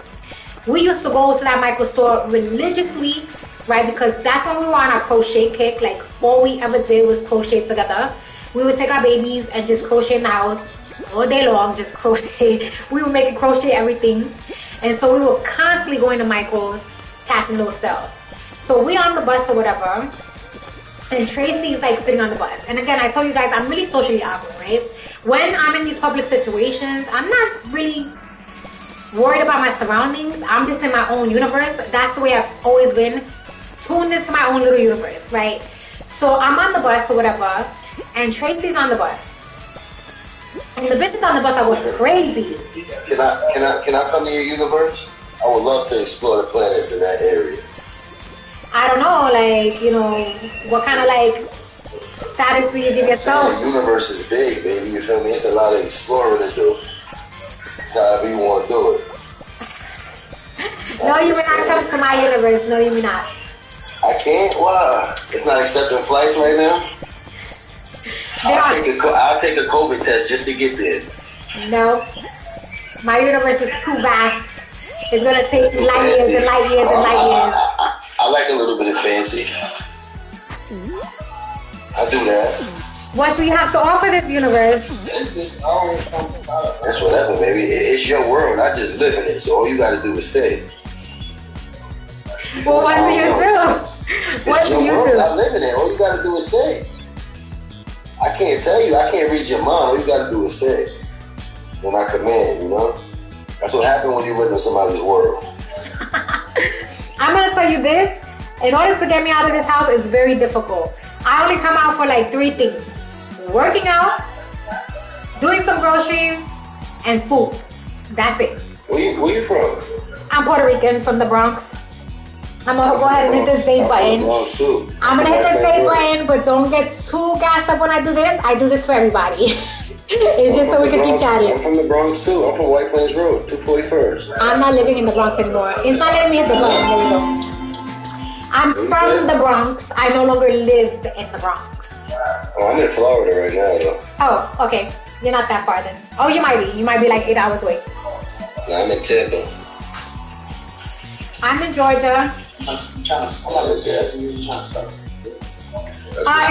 We used to go to that Michaels store religiously, right? Because that's when we were on our crochet kick. Like, all we ever did was crochet together. We would take our babies and just crochet in the house all day long, just crochet. We were making crochet everything. And so we were constantly going to Michael's, catching those sales. So we on the bus or whatever, and Tracy's like sitting on the bus. And again, I told you guys, I'm really socially awkward, right? When I'm in these public situations, I'm not really worried about my surroundings. I'm just in my own universe. That's the way I've always been, tuned into my own little universe, right? So I'm on the bus or whatever, and Tracy's on the bus. And the bitches on the bus are going crazy. Can I come to your universe? I would love to explore the planets in that area. I don't know, like, you know, what kind of like status do you give yourself? The universe is big, baby. You feel me? It's a lot of exploring to do. However you want to do it. No, you may not come to my universe. No, you may not. I can't? Why? It's not accepting flights right now? I'll take a COVID test just to get there. No. My universe is too vast. It's going to take light years and light years and light years. I like a little bit of fancy. I do that. What do you have to offer this universe? That's whatever, baby. It's your world. I just live in it. So all you got to do is say. Well, what do you do? What do you do? I live in it. All you got to do is say. I can't tell you. I can't read your mind. All you got to do is say. When I command, you know? That's what happened when you live in somebody's world. I'm going to tell you this. In order to get me out of this house, it's very difficult. I only come out for like 3 things. Working out, doing some groceries, and food. That's it. Where you from? I'm Puerto Rican from the Bronx. I'm going to go ahead and hit this date button. I'm going to hit this date button, but don't get too gassed up when I do this. I do this for everybody. It's just so we can keep chatting. I'm from the Bronx too. I'm from White Plains Road, 241st. I'm not living in the Bronx anymore. It's not letting me hit the button. There we go. I'm from the Bronx. I no longer live in the Bronx. Oh, I'm in Florida right now, though. Oh, okay. You're not that far then. Oh, you might be. You might be like 8 hours away. No, I'm in Tampa. I'm in Georgia.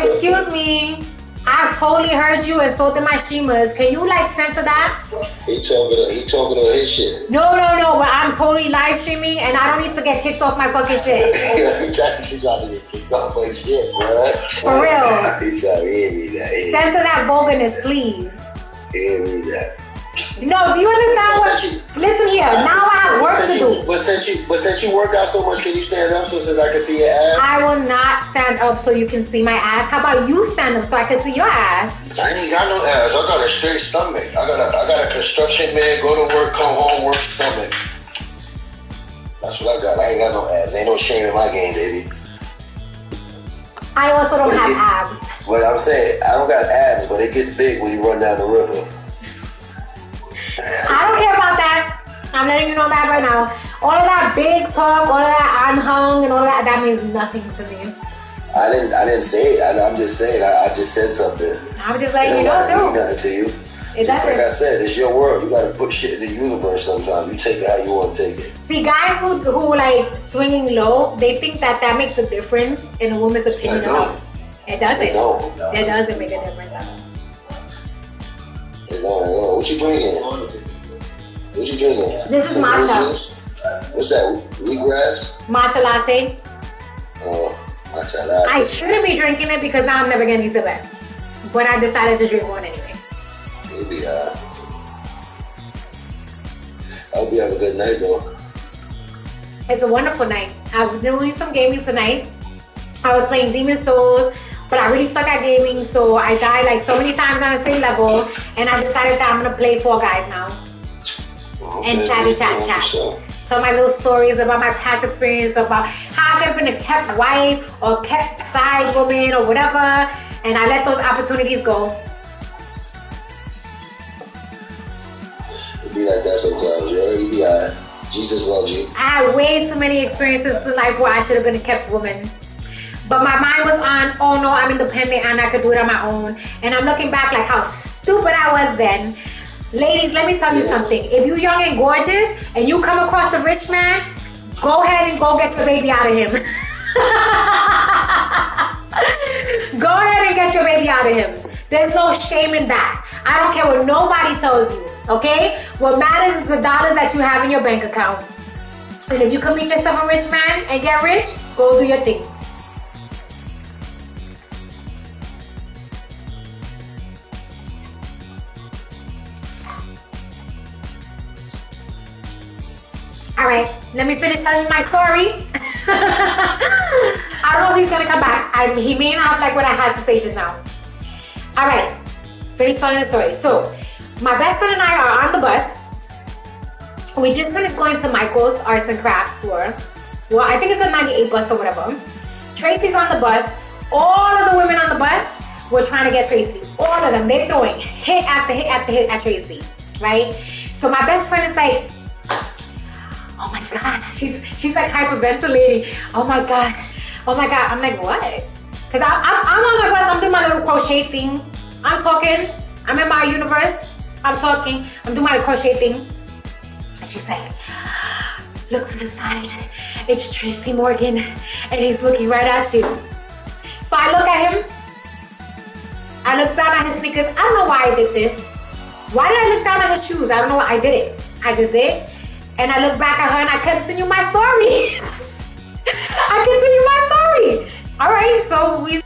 Excuse me. I totally heard you insulting my streamers. Can you like censor that? He talking on his shit. No, but I'm totally live streaming and I don't need to get kicked off my fucking shit. She's trying to get kicked off my shit, bro. For real. He didn't mean that. Censor that vulgarness, please. He didn't mean that. No, do you understand what? Listen here, now I have work to do. But since you work out so much, can you stand up so I can see your ass? I will not stand up so you can see my ass. How about you stand up so I can see your ass? I ain't got no ass. I got a straight stomach. I got a construction man, go to work, come home, work stomach. That's what I got. I ain't got no abs. Ain't no shame in my game, baby. I also don't have abs. But I'm saying, I don't got abs, but it gets big when you run down the river. I don't care about that. I'm letting you know that right now. All of that big talk, all of that I'm hung and all of that means nothing to me. I didn't say it. I'm just saying. I just said something. I'm just letting you know too. It don't mean nothing to you. It doesn't. Like I said, it's your world. You got to put shit in the universe sometimes. You take it how you want to take it. See, guys who like swinging low, they think that makes a difference in a woman's opinion. It doesn't. It doesn't make a difference. What you drinking? This is matcha. What's that? Wheatgrass? Matcha latte. Oh, matcha latte. I shouldn't be drinking it because now I'm never getting to bed. But I decided to drink one anyway. Maybe, I hope you have a good night, though. It's a wonderful night. I was doing some gaming tonight. I was playing Demon's Souls, but I really suck at gaming, so I died like so many times on the same level, and I decided that I'm gonna play Fall Guys now. Okay, and chat. Tell my little stories about my past experience, about how I could have been a kept wife or kept side woman or whatever, and I let those opportunities go. It be like that sometimes, yo. You be alright. Jesus loves you. I had way too many experiences in life where I should have been a kept woman. But my mind was on, oh no, I'm independent and I could do it on my own. And I'm looking back like how stupid I was then. Ladies, let me tell you something. If you're young and gorgeous and you come across a rich man, go ahead and go get your baby out of him. Go ahead and get your baby out of him. There's no shame in that. I don't care what nobody tells you, okay? What matters is the dollars that you have in your bank account. And if you can meet yourself a rich man and get rich, go do your thing. All right, let me finish telling you my story. I don't know if he's gonna come back. He may not like what I had to say just now. All right, finish telling the story. So, my best friend and I are on the bus. We just finished going to Michael's Arts and Crafts store. Well, I think it's a 98 bus or whatever. Tracy's on the bus. All of the women on the bus were trying to get Tracy. All of them. They're throwing hit after hit after hit at Tracy, right? So my best friend is like, oh my God, she's like hyperventilating. Oh my God. I'm like, what? Because I'm on my bus, I'm doing my little crochet thing, I'm talking. I'm in my universe. I'm talking. I'm doing my crochet thing. And she's like, look to the side. It's Tracy Morgan. And he's looking right at you. So I look at him. I look down at his sneakers. I don't know why I did this. Why did I look down at his shoes? I don't know why I did it. I just did. And I look back at her and I continue my story. I continue my story. All right, so we...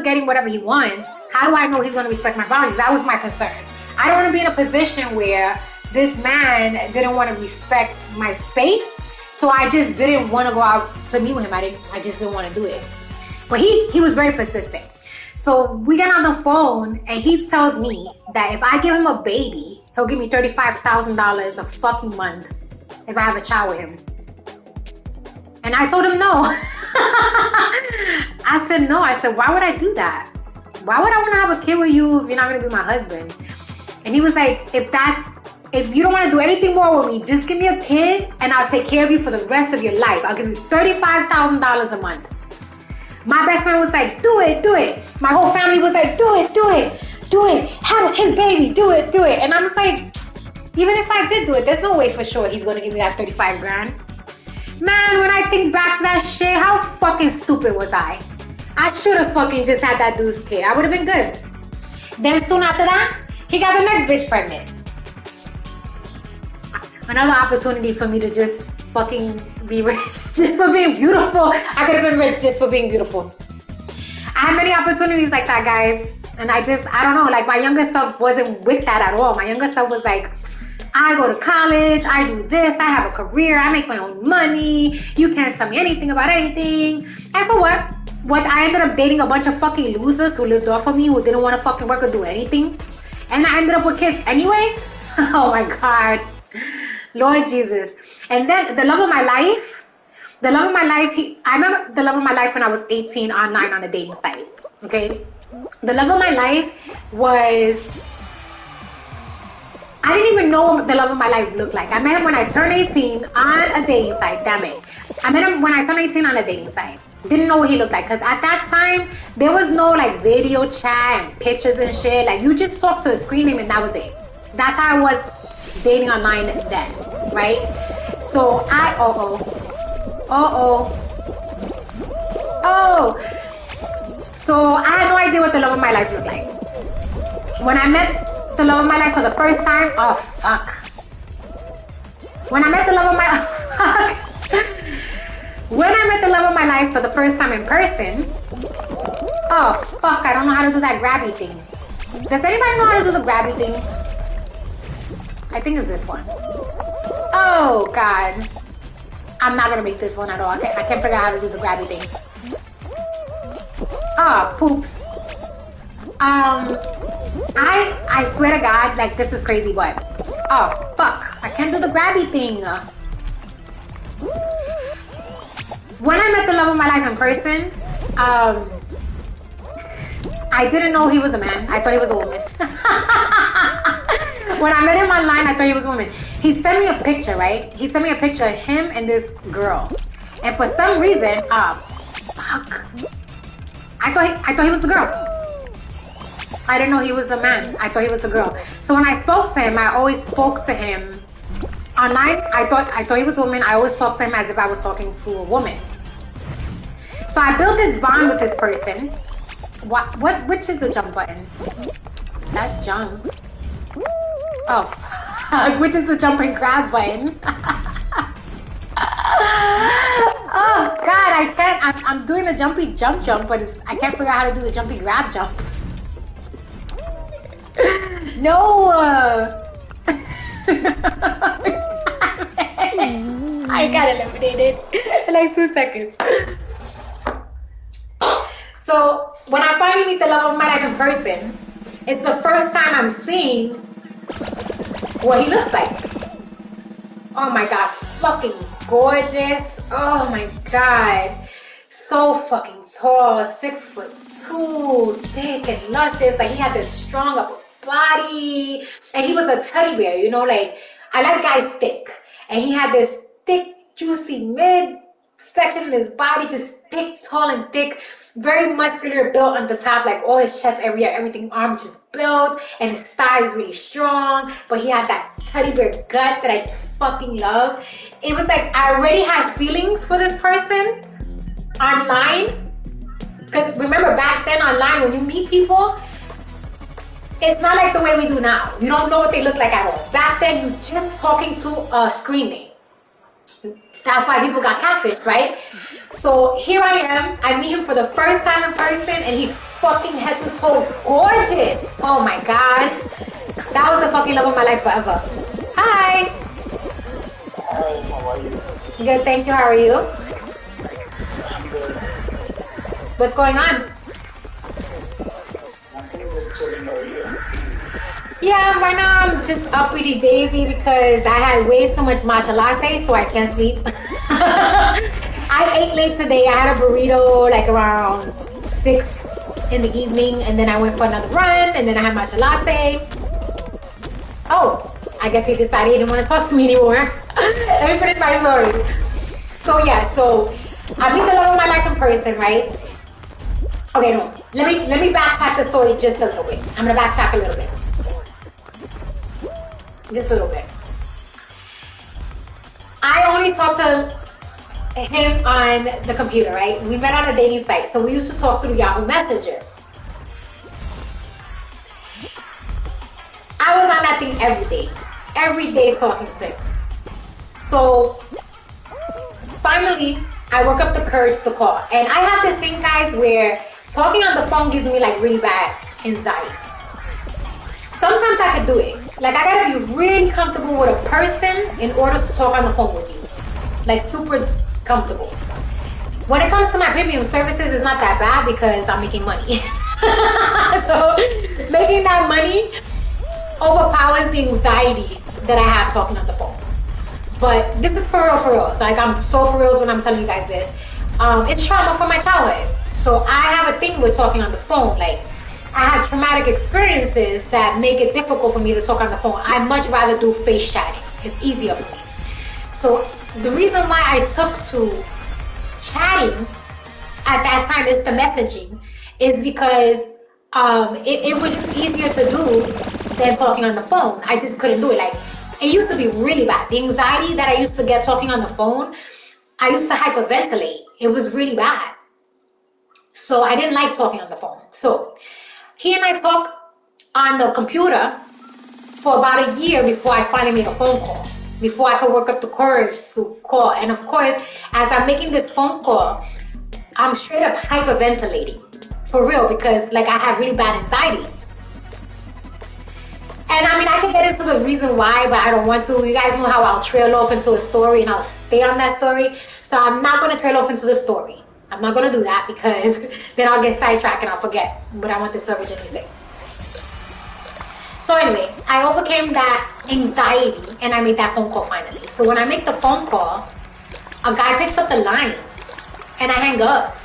getting whatever he wants, how do I know he's going to respect my boundaries? That was my concern. I don't want to be in a position where this man didn't want to respect my space, so I just didn't want to go out to meet with him. I just didn't want to do it. But he was very persistent. So we got on the phone and he tells me that if I give him a baby, he'll give me $35,000 a fucking month if I have a child with him. And I told him no. I said no. I said, why would I do that? Why would I want to have a kid with you if you're not going to be my husband? And he was like, if you don't want to do anything more with me, just give me a kid and I'll take care of you for the rest of your life. I'll give you $35,000 a month. My best friend was like, do it, do it. My whole family was like, do it, do it, do it. Have his baby, do it, do it. And I was like, even if I did do it, there's no way for sure he's going to give me that 35 grand. Man, when I think back to that shit, how fucking stupid was I? I should have fucking just had that dude's kid. I would have been good. Then soon after that, he got the next bitch pregnant. Another opportunity for me to just fucking be rich just for being beautiful. I could have been rich just for being beautiful. I had many opportunities like that, guys. And I don't know, like my younger self wasn't with that at all. My younger self was like, I go to college, I do this, I have a career, I make my own money, you can't tell me anything about anything. And for what? I ended up dating a bunch of fucking losers who lived off of me, who didn't want to fucking work or do anything. And I ended up with kids anyway. Oh my God. Lord Jesus. And then the love of my life, I remember the love of my life when I was 18 online on a dating site. Okay? The love of my life was... I didn't even know what the love of my life looked like. I met him when I turned 18 on a dating site. Damn it. I met him when I turned 18 on a dating site. Didn't know what he looked like. Because at that time, there was no like video chat and pictures and shit. Like you just talked to the screen name and that was it. That's how I was dating online then. Right? So So I had no idea what the love of my life looked like. When I met the love of my life for the first time, oh fuck. When I met the love of my when I met the love of my life for the first time in person, oh fuck, I don't know how to do that grabby thing. Does anybody know how to do the grabby thing? I think it's this one. Oh God. I'm not gonna make this one at all. I can't figure out how to do the grabby thing. Oh, poops. I swear to God, like this is crazy, but oh fuck, I can't do the grabby thing. When I met the love of my life in person, I didn't know he was a man. I thought he was a woman. When I met him online, I thought he was a woman. He sent me a picture, right? He sent me a picture of him and this girl, and for some reason, fuck, I thought he was the girl. I didn't know he was a man. I thought he was a girl. So when I spoke to him, I always spoke to him online. I thought he was a woman. I always talked to him as if I was talking to a woman. So I built this bond with this person. Which is the jump button? That's jump. Oh, which is the jump and grab button. Oh God, I can't. I'm doing the jumpy jump, but I can't figure out how to do the jumpy grab jump. No. I got eliminated in like 2 seconds. So when I finally meet the love of my life in person, it's the first time I'm seeing what he looks like. Oh my God, fucking gorgeous. Oh my God, so fucking tall, 6'2", thick and luscious. Like he had this strong upper body, and he was a teddy bear. You know, like I like guys thick, and he had this thick, juicy mid section of his body, just thick, tall, and thick. Very muscular, built on the top, like all his chest area, everything, arms just built, and his thighs really strong. But he had that teddy bear gut that I just fucking love. It was like I already had feelings for this person online. Because remember back then online, when you meet people, it's not like the way we do now. You don't know what they look like at all. Back then, you just talking to a screen name. That's why people got catfish, right? So here I am. I meet him for the first time in person, and he's fucking head to toe gorgeous. Oh my God. That was the fucking love of my life forever. Hi. Hi, how are you? Good, thank you. How are you? I'm good. What's going on? Nothing, just chilling over here. Yeah, right now I'm just uppity daisy because I had way too much matcha latte, so I can't sleep. I ate late today. I had a burrito like around 6 in the evening, and then I went for another run, and then I had matcha latte. Oh, I guess he decided he didn't want to talk to me anymore. Let me finish my story. So yeah, so I meet the love of my life in person, right? Okay, no. Let me backtrack the story just a little bit. I'm gonna backtrack a little bit. Just a little bit. I only talked to him on the computer, right? We met on a dating site, so we used to talk through Yahoo Messenger. I was on that thing every day talking to him. So finally, I work up the courage to call, and I have this thing, guys, where talking on the phone gives me like really bad anxiety. Sometimes I can do it. Like I gotta be really comfortable with a person in order to talk on the phone with you. Like super comfortable. When it comes to my premium services, it's not that bad because I'm making money. So making that money overpowers the anxiety that I have talking on the phone. But this is for real. Like I'm so for real when I'm telling you guys this. It's trauma from my childhood. So I have a thing with talking on the phone. Like I had traumatic experiences that make it difficult for me to talk on the phone. I much rather do face chatting. It's easier for me. So the reason why I took to chatting at that time, is the messaging, is because it was just easier to do than talking on the phone. I just couldn't do it. Like it used to be really bad. The anxiety that I used to get talking on the phone, I used to hyperventilate. It was really bad. So I didn't like talking on the phone. So he and I talked on the computer for about a year before I finally made a phone call. Before I could work up the courage to call. And of course, as I'm making this phone call, I'm straight up hyperventilating. For real, because like I have really bad anxiety. And I mean, I can get into the reason why, but I don't want to. You guys know how I'll trail off into a story and I'll stay on that story. So I'm not going to trail off into the story. I'm not going to do that because then I'll get sidetracked and I'll forget what I want this originally to say. So anyway, I overcame that anxiety and I made that phone call finally. So when I make the phone call, a guy picks up the line and I hang up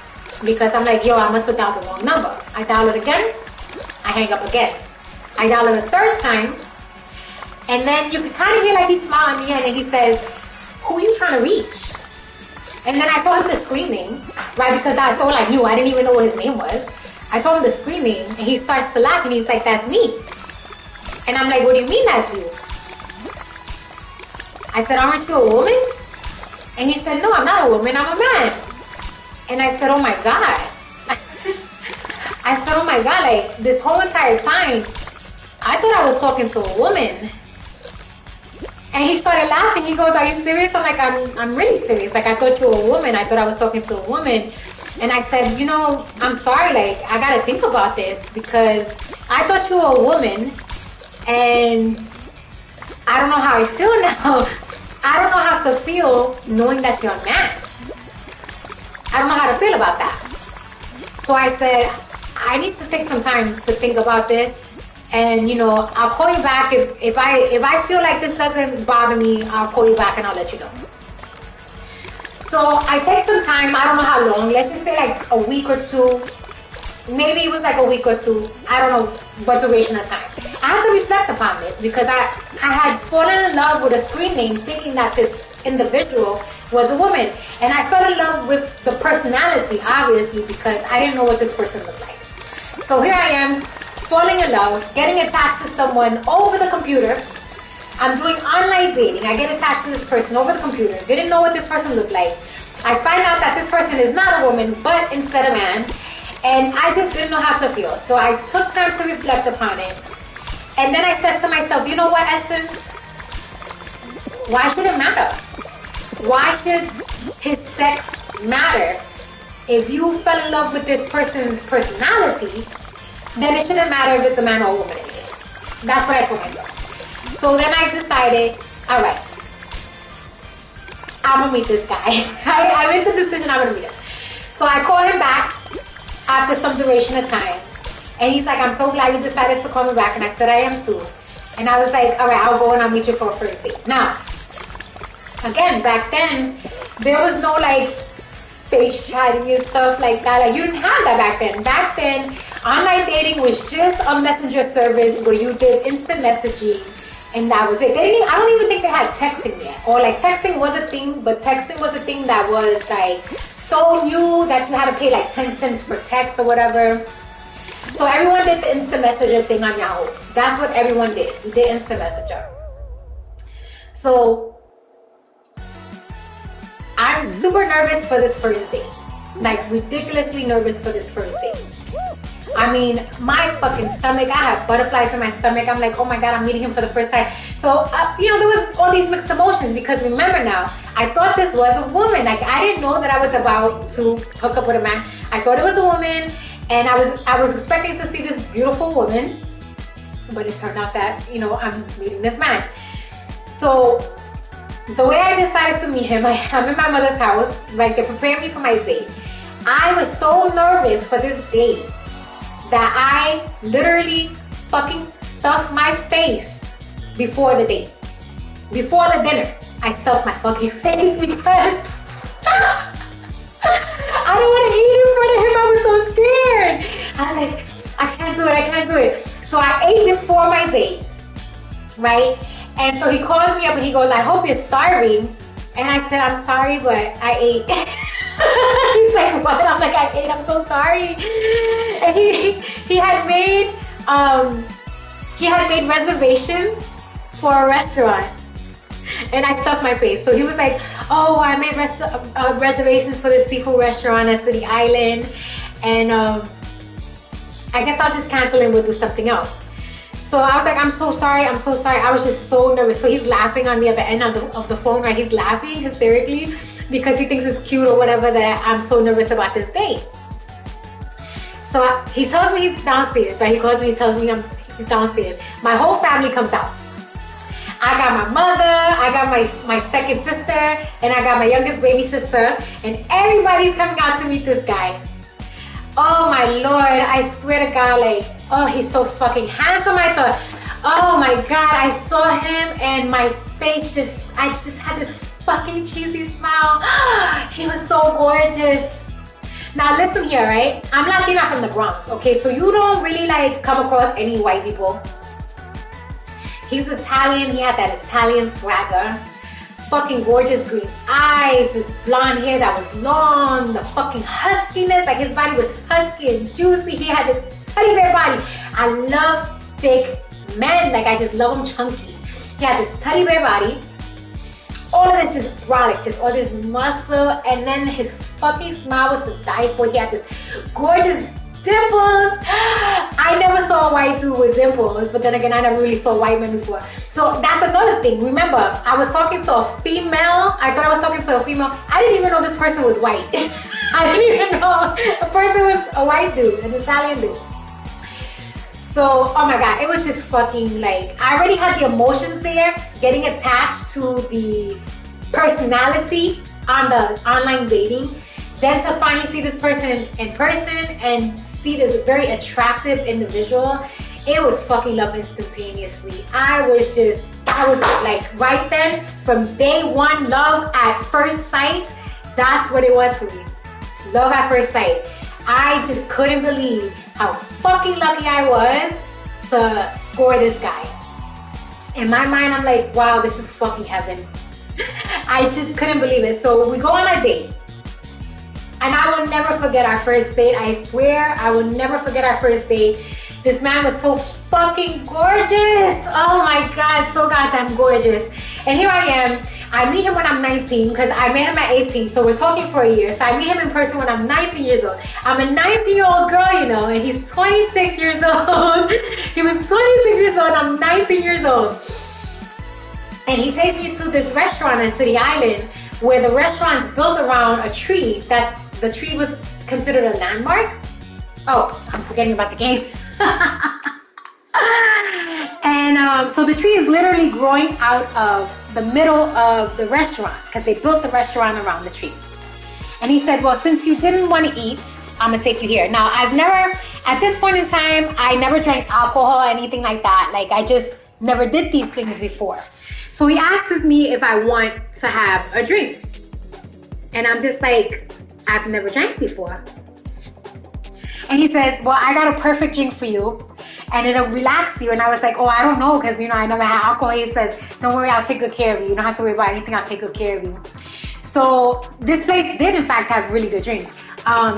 because I'm like, yo, I must have dialed the wrong number. I dial it again, I hang up again. I dial it a third time, and then you can kind of hear like he smiles at me and then he says, who are you trying to reach? And then I told him the screen name, right? Because that's all I knew. I didn't even know what his name was. I told him the screen name and he starts to laugh and he's like, that's me. And I'm like, what do you mean that's you? I said, aren't you a woman? And he said, no, I'm not a woman, I'm a man. And I said, oh my God. I said, oh my God, like this whole entire time, I thought I was talking to a woman. And he started laughing. He goes, "Are you serious?" I'm like, I'm really serious. Like, I thought you were a woman. I thought I was talking to a woman. And I said, you know, I'm sorry. Like, I gotta think about this because I thought you were a woman, and I don't know how I feel now. I don't know how to feel knowing that you're a man. I don't know how to feel about that. So I said, I need to take some time to think about this. And, you know, I'll call you back if I feel like this doesn't bother me. I'll call you back and I'll let you know. So I take some time. I don't know how long. Let's just say like a week or two. Maybe it was like a week or two. I don't know what duration of time. I had to reflect upon this because I had fallen in love with a screen name thinking that this individual was a woman. And I fell in love with the personality, obviously, because I didn't know what this person looked like. So here I am, falling in love, getting attached to someone over the computer. I'm doing online dating. I get attached to this person over the computer. Didn't know what this person looked like. I find out that this person is not a woman, but instead a man. And I just didn't know how to feel. So I took time to reflect upon it. And then I said to myself, you know what, Essence? Why should it matter? Why should his sex matter? If you fell in love with this person's personality, then it shouldn't matter if it's a man or a woman anyway. That's what I told myself. So then I decided, all right, I'm gonna meet this guy. I made the decision I'm gonna meet him. So I call him back after some duration of time. And he's like, I'm so glad you decided to call me back. And I said, I am too. And I was like, all right, I'll go and I'll meet you for a first date. Now, again, back then, there was no like face chatting and stuff like that. Like, you didn't have that back then. Back then, online dating was just a messenger service where you did instant messaging, and that was it. I don't even think they had texting yet. Or like texting was a thing, but texting was a thing that was like so new that you had to pay like 10 cents per text or whatever. So everyone did the instant messenger thing on Yahoo. That's what everyone did. We did instant messenger. So I'm super nervous for this first date. Like, ridiculously nervous for this first date. I mean, my fucking stomach, I have butterflies in my stomach. I'm like, oh my God, I'm meeting him for the first time. So, you know, there was all these mixed emotions because remember now, I thought this was a woman. Like, I didn't know that I was about to hook up with a man. I thought it was a woman, and I was expecting to see this beautiful woman, but it turned out that, you know, I'm meeting this man. So, the way I decided to meet him, I'm in my mother's house, like they prepared me for my date. I was so nervous for this date that I literally fucking stuffed my face before the date. Before the dinner, I stuffed my fucking face because I didn't want to eat in front of him. I was so scared. I was like, I can't do it. So I ate before my date, right? And so he calls me up and he goes, I hope you're starving. And I said, I'm sorry, but I ate. He's like, what? I'm like, I ate, I'm so sorry. And he had made reservations for a restaurant. And I stuffed my face. So he was like, oh, I made reservations for the seafood restaurant at City Island. And I guess I'll just cancel and we'll do something else. So I was like, I'm so sorry. I was just so nervous. So he's laughing on the other end of the phone, right? He's laughing hysterically because he thinks it's cute or whatever that I'm so nervous about this date. So he tells me he's downstairs, right? He calls me, he tells me he's downstairs. My whole family comes out. I got my mother, I got my second sister, and I got my youngest baby sister, and everybody's coming out to meet this guy. Oh my Lord, I swear to God, like, oh, he's so fucking handsome. I thought, oh my God, I saw him and my face I just had this fucking cheesy smile. He was so gorgeous. Now listen here, right? I'm Latina from the Bronx, okay? So you don't really like come across any white people. He's Italian, he had that Italian swagger. Fucking gorgeous green eyes, this blonde hair that was long, the fucking huskiness, like his body was husky and juicy. He had this teddy bear body. I love thick men, like I just love them chunky. He had this teddy bear body, all of this just brolic, just all this muscle, and then his fucking smile was to die for. He had this gorgeous dimples. I never saw a white dude with dimples, but then again, I never really saw white men before. So that's another thing. Remember, I was talking to a female. I thought I was talking to a female. I didn't even know this person was white. I didn't even know the person was a white dude, an Italian dude. So, oh my God, it was just fucking like, I already had the emotions there, getting attached to the personality on the online dating. Then to finally see this person in person and see this very attractive individual, it was fucking love instantaneously. I was like, right then, from day one, love at first sight, that's what it was for me. Love at first sight. I just couldn't believe how fucking lucky I was to score this guy. In my mind, I'm like, wow, this is fucking heaven. I just couldn't believe it. So we go on a date. And I will never forget our first date. I swear, I will never forget our first date. This man was so fucking gorgeous. Oh my God, so goddamn gorgeous. And here I am. I meet him when I'm 19 because I met him at 18. So we're talking for a year. So I meet him in person when I'm 19 years old. I'm a 19-year-old girl, you know, and he's 26 years old. He was 26 years old and I'm 19 years old. And he takes me to this restaurant in City Island where the restaurant's built around a tree. The tree was considered a landmark. Oh, I'm forgetting about the game. And so the tree is literally growing out of the middle of the restaurant because they built the restaurant around the tree. And he said, well, since you didn't want to eat, I'm going to take you here. Now, at this point in time, I never drank alcohol or anything like that. Like, I just never did these things before. So he asks me if I want to have a drink. And I'm just like, I've never drank before. And he says, well, I got a perfect drink for you. And it'll relax you. And I was like, oh, I don't know, because, you know, I never had alcohol. He says, don't worry, I'll take good care of you. You don't have to worry about anything. I'll take good care of you. So this place did, in fact, have really good drinks.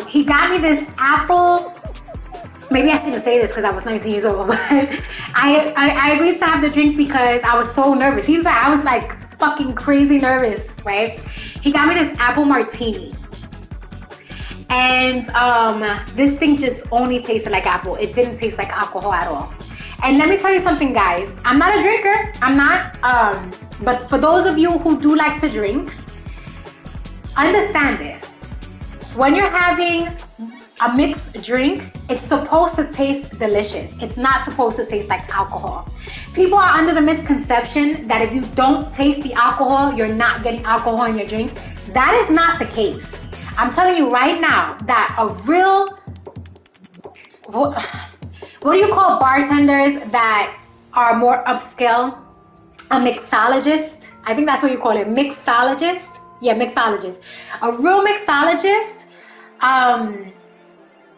He got me this apple. Maybe I shouldn't say this because I was 19 years old. But I agreed to have the drink because I was so nervous. He was like, I was like fucking crazy nervous, right? He got me this apple martini. And this thing just only tasted like apple. It didn't taste like alcohol at all. And let me tell you something, guys. I'm not a drinker. I'm not. But for those of you who do like to drink, understand this. When you're having a mixed drink, it's supposed to taste delicious. It's not supposed to taste like alcohol. People are under the misconception that if you don't taste the alcohol, you're not getting alcohol in your drink. That is not the case. I'm telling you right now that a real, what do you call bartenders that are more upscale? A mixologist. I think that's what you call it, mixologist. Yeah, mixologist. A real mixologist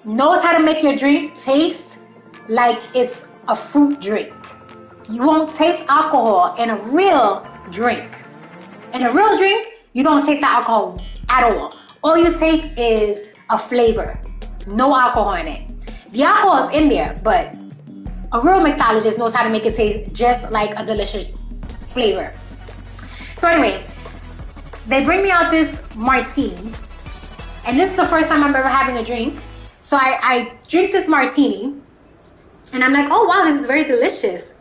knows how to make your drink taste like it's a fruit drink. You won't taste alcohol in a real drink. In a real drink, you don't taste the alcohol at all. All you taste is a flavor. No alcohol in it. The alcohol is in there, but a real mixologist knows how to make it taste just like a delicious flavor. So anyway, they bring me out this martini. And this is the first time I'm ever having a drink. So I drink this martini. And I'm like, oh wow, this is very delicious.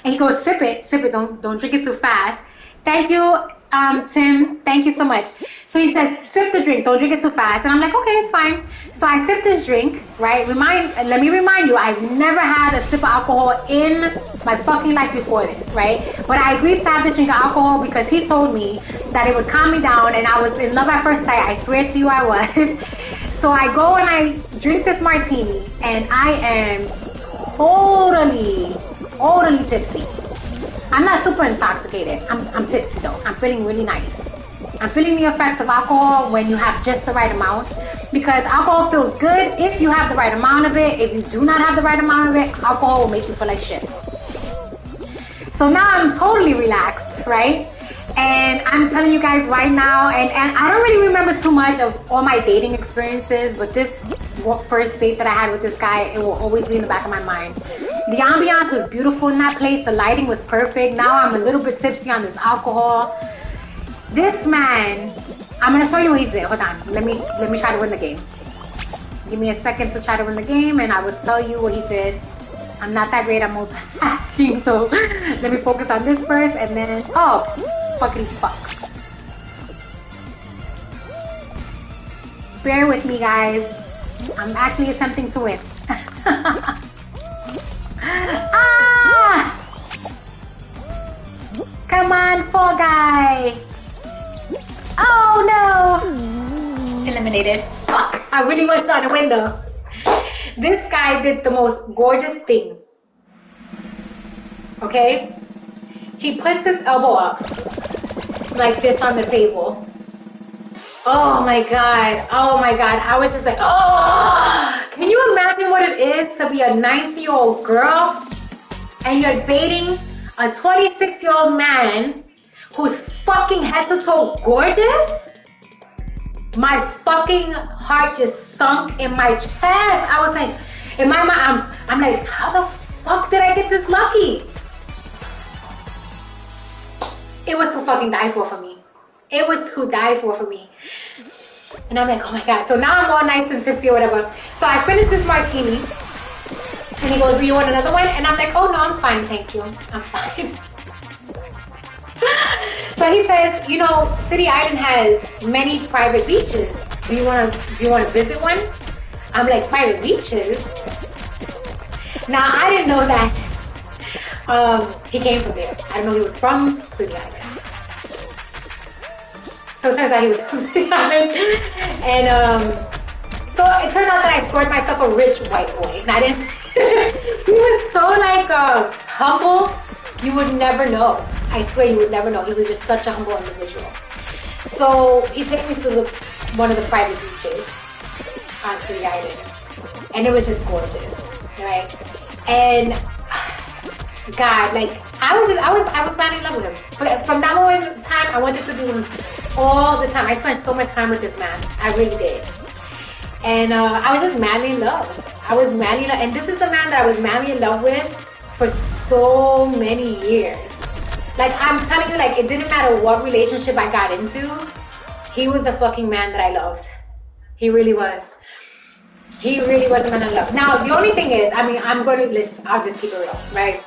And he goes, sip it, don't drink it too fast. Thank you, Tim, thank you so much. So he says, sip the drink, don't drink it too fast. And I'm like, okay, it's fine. So I sip this drink, right? Let me remind you, I've never had a sip of alcohol in my fucking life before this, right? But I agreed to have this drink of alcohol because he told me that it would calm me down and I was in love at first sight. I swear to you I was. So I go and I drink this martini and I am totally tipsy. I'm not super intoxicated. I'm tipsy though. I'm feeling really nice. I'm feeling the effects of alcohol when you have just the right amount, because alcohol feels good if you have the right amount of it. If you do not have the right amount of it, alcohol will make you feel like shit. So now I'm totally relaxed, right? And I'm telling you guys right now, and I don't really remember too much of all my dating experiences, but this first date that I had with this guy, it will always be in the back of my mind. The ambiance was beautiful in that place. The lighting was perfect. Now I'm a little bit tipsy on this alcohol. This man, I'm gonna show you what he did. Hold on, let me try to win the game. Give me a second to try to win the game, and I will tell you what he did. I'm not that great at multitasking, so let me focus on this first, and then, oh, fuckity fucks. Bear with me, guys. I'm actually attempting to win. Ah! Come on, Fall Guy. Oh no! Eliminated. Fuck, I really was trying to win though. This guy did the most gorgeous thing. Okay? He puts his elbow up like this on the table. Oh my god. Oh my god. I was just like, oh! Can you imagine what it is to be a 19-year-old girl and you're dating a 26-year-old man who's fucking head to toe gorgeous? My fucking heart just sunk in my chest. I was like, in my mind, I'm like, how the fuck did I get this lucky? It was to fucking die for me. It was to die for me. And I'm like, oh my god. So now I'm all nice and tipsy or whatever. So I finished this martini. And he goes, do you want another one? And I'm like, oh no, I'm fine, thank you. I'm fine. So he says, you know, City Island has many private beaches. Do you want to visit one? I'm like, private beaches? Now, I didn't know that he came from there. I didn't know he was from City Island. So it turns out he was from City Island. And so it turned out that I scored myself a rich white boy. And I didn't, he was so like humble, you would never know. I swear you would never know. He was just such a humble individual. So he took me to one of the private beaches on City Island. And it was just gorgeous, right? And God, like I was madly in love with him. But from that moment in time, I wanted to do him all the time. I spent so much time with this man. I really did. And I was just madly in love. I was madly in love. And this is the man that I was madly in love with for so many years. Like, I'm telling you, like, it didn't matter what relationship I got into. He was the fucking man that I loved. He really was. He really was the man I loved. Now, the only thing is, I mean, I'll just keep it real, right?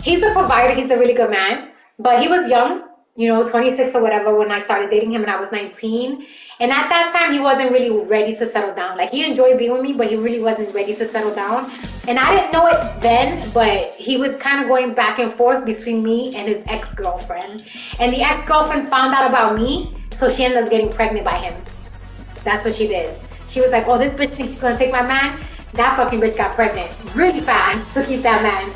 He's a provider. He's a really good man. But he was young, you know, 26 or whatever when I started dating him and I was 19. And at that time, he wasn't really ready to settle down. Like, he enjoyed being with me, but he really wasn't ready to settle down. And I didn't know it then, but he was kind of going back and forth between me and his ex-girlfriend. And the ex-girlfriend found out about me, so she ended up getting pregnant by him. That's what she did. She was like, oh, this bitch thinks she's going to take my man? That fucking bitch got pregnant really fast to keep that man.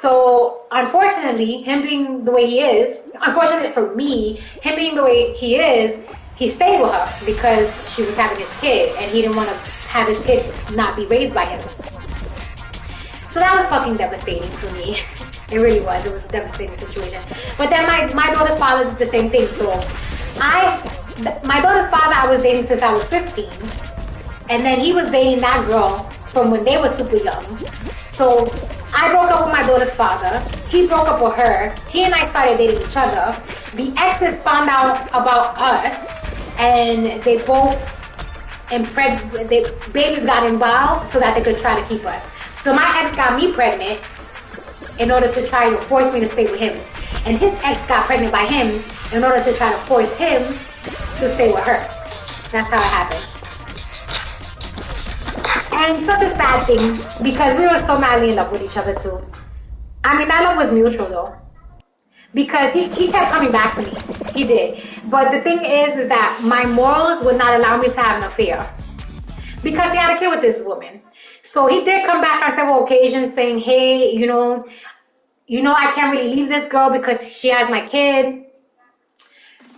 So, unfortunately, him being the way he is, unfortunately for me, him being the way he is, he stayed with her because she was having his kid and he didn't want to have his kid not be raised by him. So that was fucking devastating for me. It really was. It was a devastating situation. But then my daughter's father did the same thing. So my daughter's father I was dating since I was 15. And then he was dating that girl from when they were super young. So I broke up with my daughter's father. He broke up with her. He and I started dating each other. The exes found out about us. And they both babies got involved so that they could try to keep us. So my ex got me pregnant in order to try to force me to stay with him. And his ex got pregnant by him in order to try to force him to stay with her. That's how it happened. And such a sad thing because we were so madly in love with each other too. I mean, that love was mutual though. Because he kept coming back to me. He did. But the thing is that my morals would not allow me to have an affair. Because he had a kid with this woman. So he did come back on several occasions saying, hey, you know, I can't really leave this girl because she has my kid.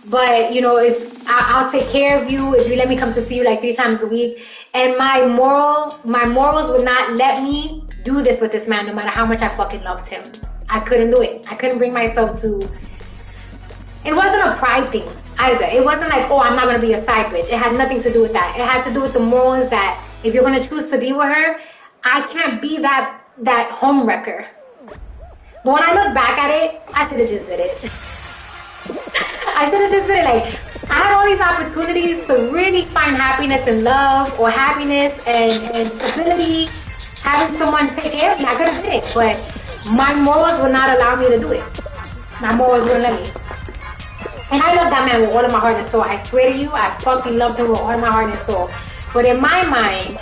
But, you know, if I'll take care of you if you let me come to see you like 3 times a week. And my morals would not let me do this with this man no matter how much I fucking loved him. I couldn't do it. I couldn't bring myself to... It wasn't a pride thing either. It wasn't like, oh, I'm not going to be a side bitch. It had nothing to do with that. It had to do with the morals that if you're going to choose to be with her, I can't be that home wrecker. But when I look back at it, I should have just did it. I should have just been like, I had all these opportunities to really find happiness in love or happiness and stability, having someone take care of me. I could have did it, but my morals would not allow me to do it. My morals wouldn't let me. And I love that man with all of my heart and soul. I swear to you, I fucking loved him with all of my heart and soul. But in my mind,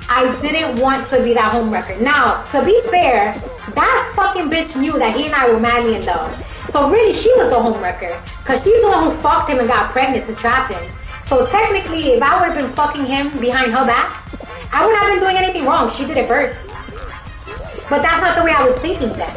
I didn't want to be that homewrecker. Now, to be fair, that fucking bitch knew that he and I were madly in love. So really, she was the homewrecker. Because she's the one who fucked him and got pregnant to trap him. So technically, if I would have been fucking him behind her back, I wouldn't have been doing anything wrong. She did it first. But that's not the way I was thinking then.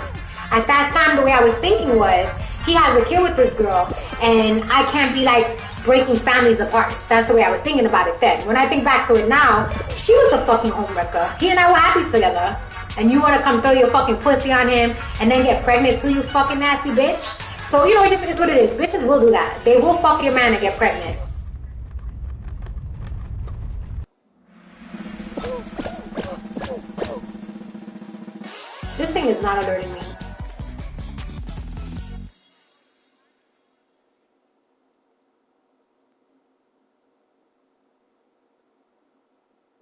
At that time, the way I was thinking was, he has a kid with this girl, and I can't be like breaking families apart. That's the way I was thinking about it then. When I think back to it now, she was a fucking homewrecker. He and I were happy together. And you want to come throw your fucking pussy on him and then get pregnant too, you fucking nasty bitch? So, you know, it just is what it is. Bitches will do that. They will fuck your man and get pregnant. This thing is not alerting me.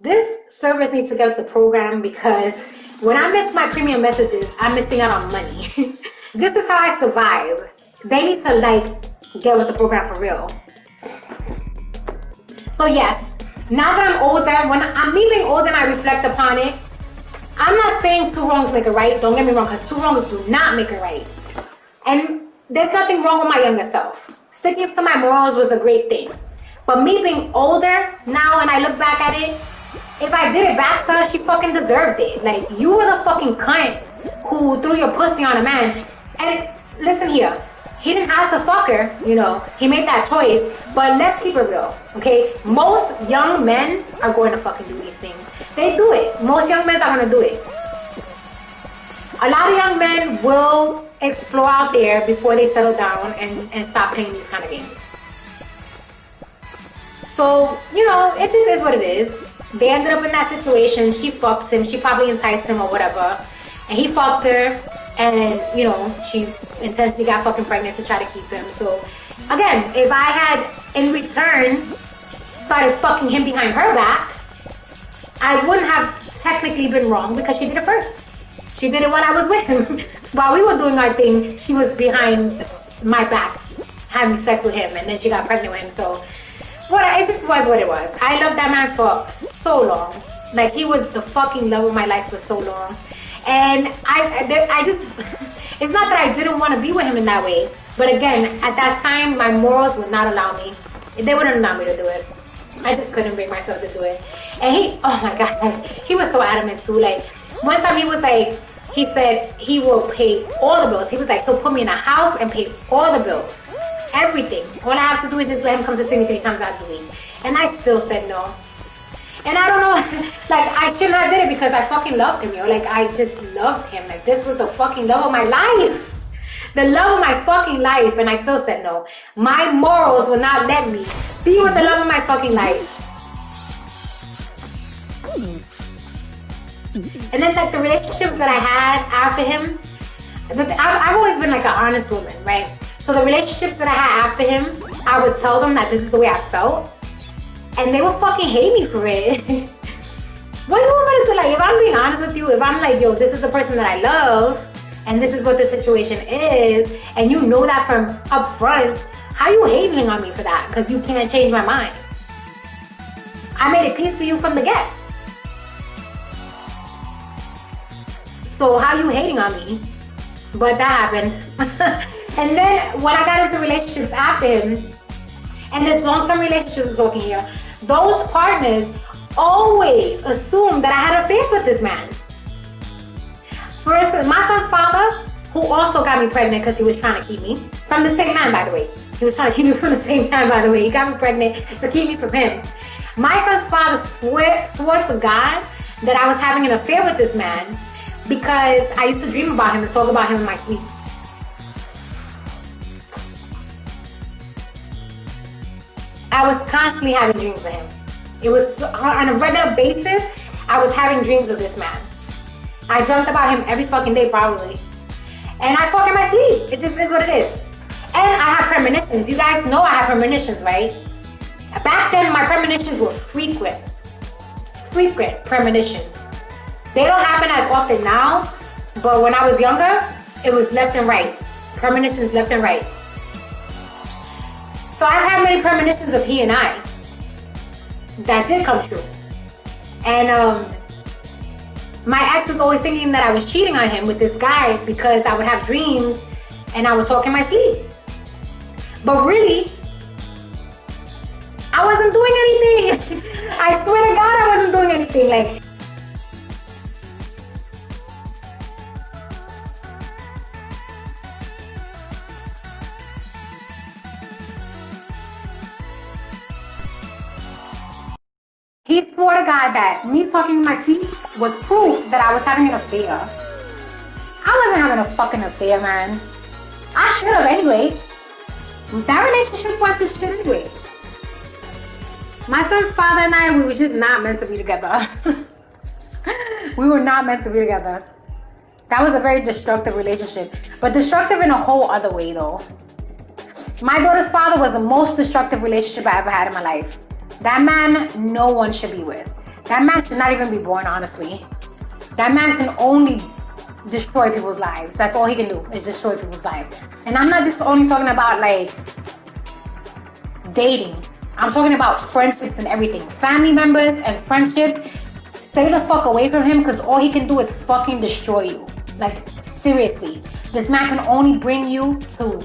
This service needs to get the program because when I miss my premium messages, I'm missing out on money. This is how I survive. They need to like get with the program for real. So yes, now that I'm older, when I'm me being older and I reflect upon it, I'm not saying two wrongs make it right. Don't get me wrong, because two wrongs do not make it right. And there's nothing wrong with my younger self. Sticking to my morals was a great thing. But me being older now, and I look back at it, if I did it back to her, she fucking deserved it. Like, you were the fucking cunt who threw your pussy on a man. And listen here, he didn't have to fuck her, you know, he made that choice, but let's keep it real, okay? Most young men are going to fucking do these things. They do it. Most young men are going to do it. A lot of young men will explore out there before they settle down and stop playing these kind of games. So, you know, it just is what it is. They ended up in that situation. She fucked him. She probably enticed him or whatever. And he fucked her. And, you know, she intentionally got fucking pregnant to try to keep him. So, again, if I had, in return, started fucking him behind her back, I wouldn't have technically been wrong because she did it first. She did it when I was with him. While we were doing our thing, she was behind my back, having sex with him. And then she got pregnant with him. So, it just was what it was. I loved that man for so long. Like, he was the fucking love of my life for so long. And I just, it's not that I didn't want to be with him in that way. But again, at that time, my morals would not allow me. They wouldn't allow me to do it. I just couldn't bring myself to do it. And he, oh my God, he was so adamant too. Like, one time he was like, he said he will pay all the bills. He was like, he'll put me in a house and pay all the bills. Everything. All I have to do is just let him come to see me 3 times out of the week. And I still said no. And I don't know, like, I shouldn't have did it because I fucking loved him, yo. Like, I just loved him. Like, this was the fucking love of my life. The love of my fucking life. And I still said no. My morals will not let me be with the love of my fucking life. And then, like, the relationships that I had after him, I've always been, like, an honest woman, right? So the relationships that I had after him, I would tell them that this is the way I felt. And they would fucking hate me for it. What do you want me to do? Like, if I'm being honest with you, if I'm like, yo, this is the person that I love, and this is what the situation is, and you know that from up front, how you hating on me for that? Because you can't change my mind. I made it peace to you from the get. So how you hating on me? But that happened. And then when I got into relationships after him, and this long-term relationship is talking here, those partners always assumed that I had affairs with this man. For instance, my son's father, who also got me pregnant because he was trying to keep me, from the same man, by the way. He was trying to keep me from the same man, by the way. He got me pregnant to keep me from him. My son's father swore to God that I was having an affair with this man because I used to dream about him and talk about him in my sleep. I was constantly having dreams of him. It was on a regular basis, I was having dreams of this man. I dreamt about him every fucking day, probably. And I talk in my sleep. It just is what it is. And I have premonitions. You guys know I have premonitions, right? Back then, my premonitions were frequent. Frequent premonitions. They don't happen as often now, but when I was younger, it was left and right. Premonitions left and right. So I've had many premonitions of he and I that did come true. And my ex was always thinking that I was cheating on him with this guy because I would have dreams and I would talk in my sleep. But really, I wasn't doing anything. I swear to God, I wasn't doing anything. Like, he swore to God that me talking in my sleep was proof that I was having an affair. I wasn't having a fucking affair, man. I should have anyway. That relationship was this shit anyway. My son's father and I, we were just not meant to be together. We were not meant to be together. That was a very destructive relationship. But destructive in a whole other way though. My daughter's father was the most destructive relationship I ever had in my life. That man, no one should be with. That man should not even be born, honestly. That man can only destroy people's lives. That's all he can do, is destroy people's lives. And I'm not just only talking about like dating. I'm talking about friendships and everything. Family members and friendships. Stay the fuck away from him because all he can do is fucking destroy you. Like, seriously. This man can only bring you to...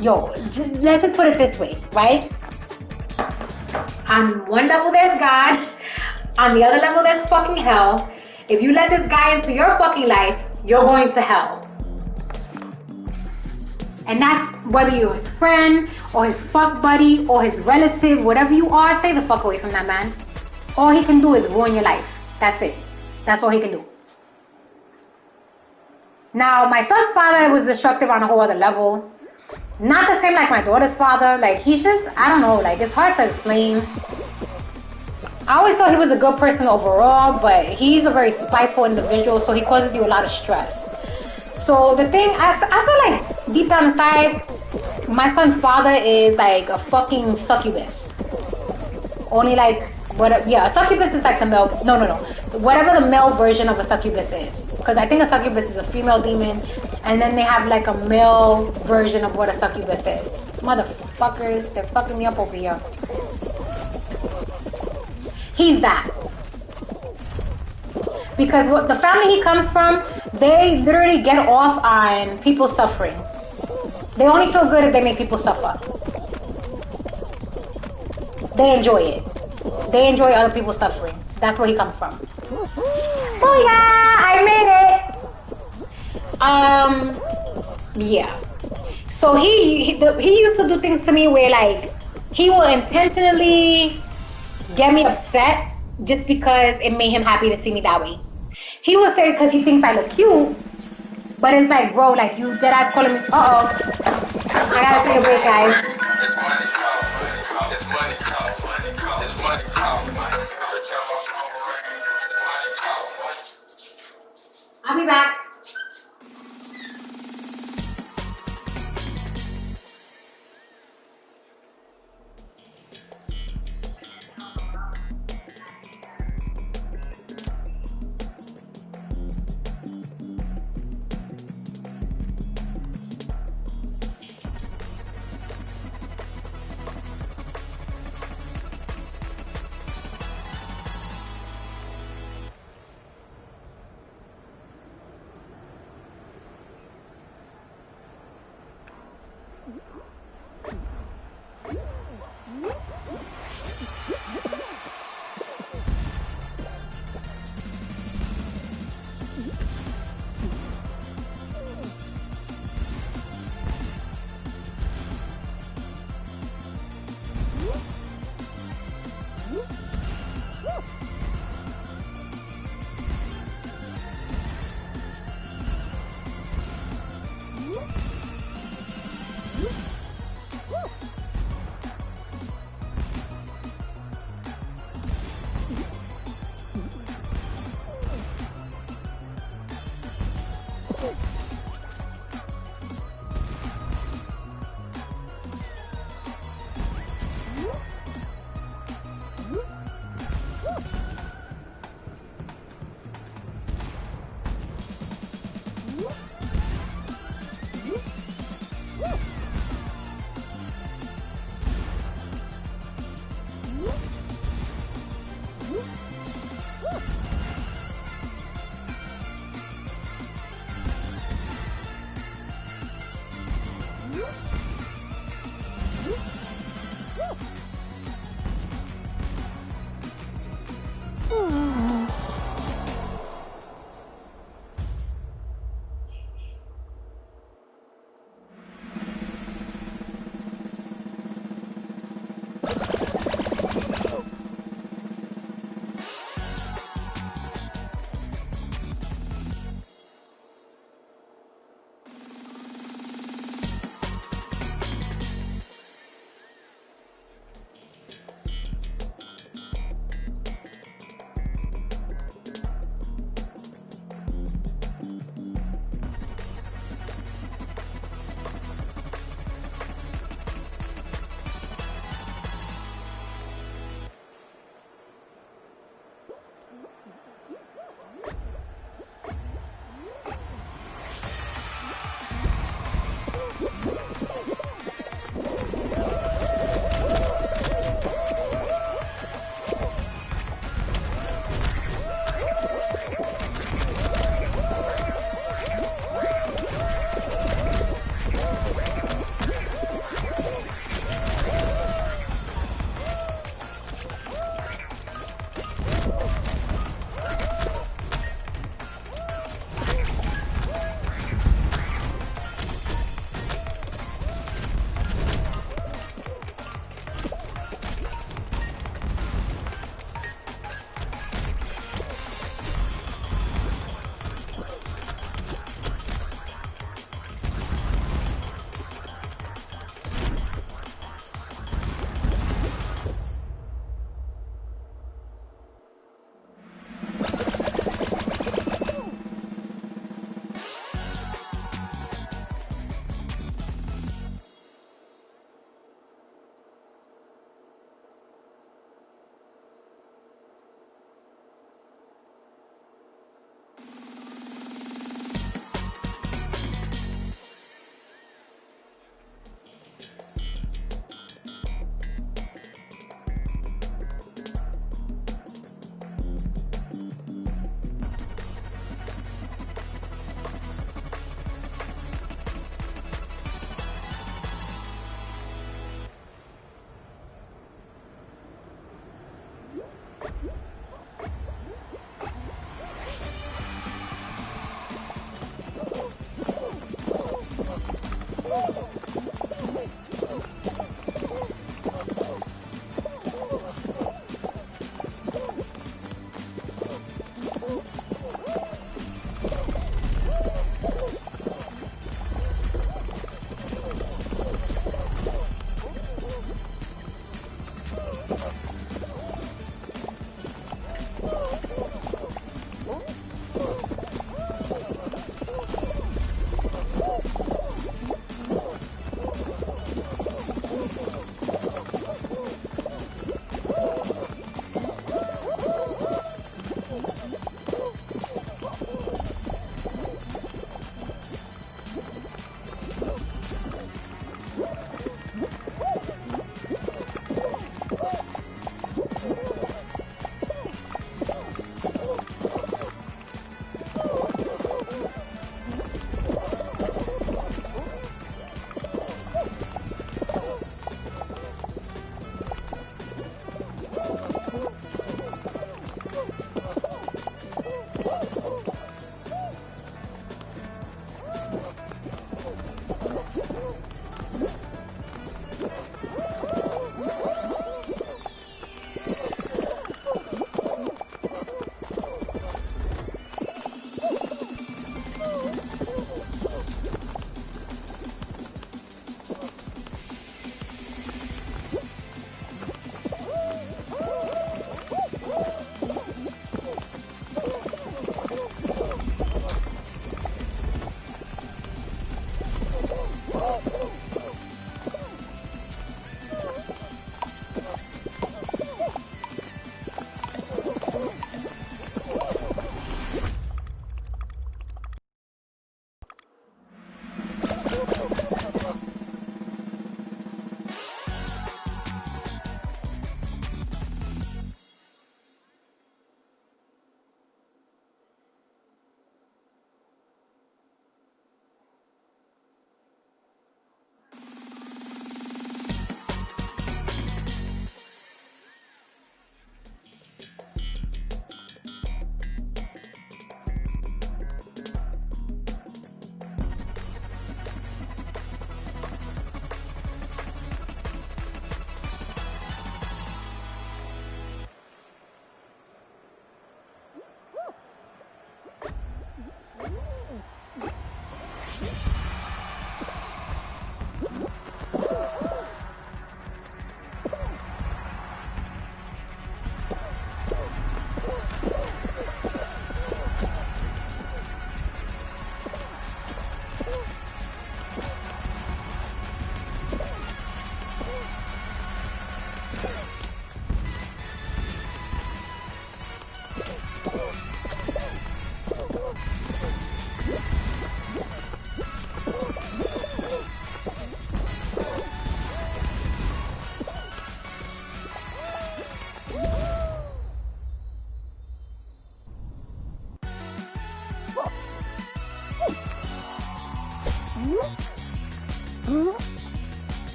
Yo, let's just put it this way, right? On one level there's God. On the other level there's fucking hell. If you let this guy into your fucking life, you're going to hell. And that's whether you're his friend, or his fuck buddy, or his relative, whatever you are, stay the fuck away from that man. All he can do is ruin your life. That's it. That's all he can do. Now, my son's father was destructive on a whole other level. Not the same like my daughter's father. Like, he's just, I don't know, like, it's hard to explain. I always thought he was a good person overall, but he's a very spiteful individual, so he causes you a lot of stress. So the thing, I feel like deep down inside, my son's father is like a fucking succubus. Only like, a succubus is like the male, no. Whatever the male version of a succubus is. Because I think a succubus is a female demon, and then they have like a male version of what a succubus is. Motherfuckers, they're fucking me up over here. He's that. Because what the family he comes from, they literally get off on people suffering. They only feel good if they make people suffer. They enjoy it. They enjoy other people suffering. That's where he comes from. Oh yeah, I made it. Yeah. So he used to do things to me where like he will intentionally get me upset just because it made him happy to see me that way. He will say because he thinks I look cute, but it's like, bro, like you dead ass calling me. I gotta take a break, guys. I'll be back.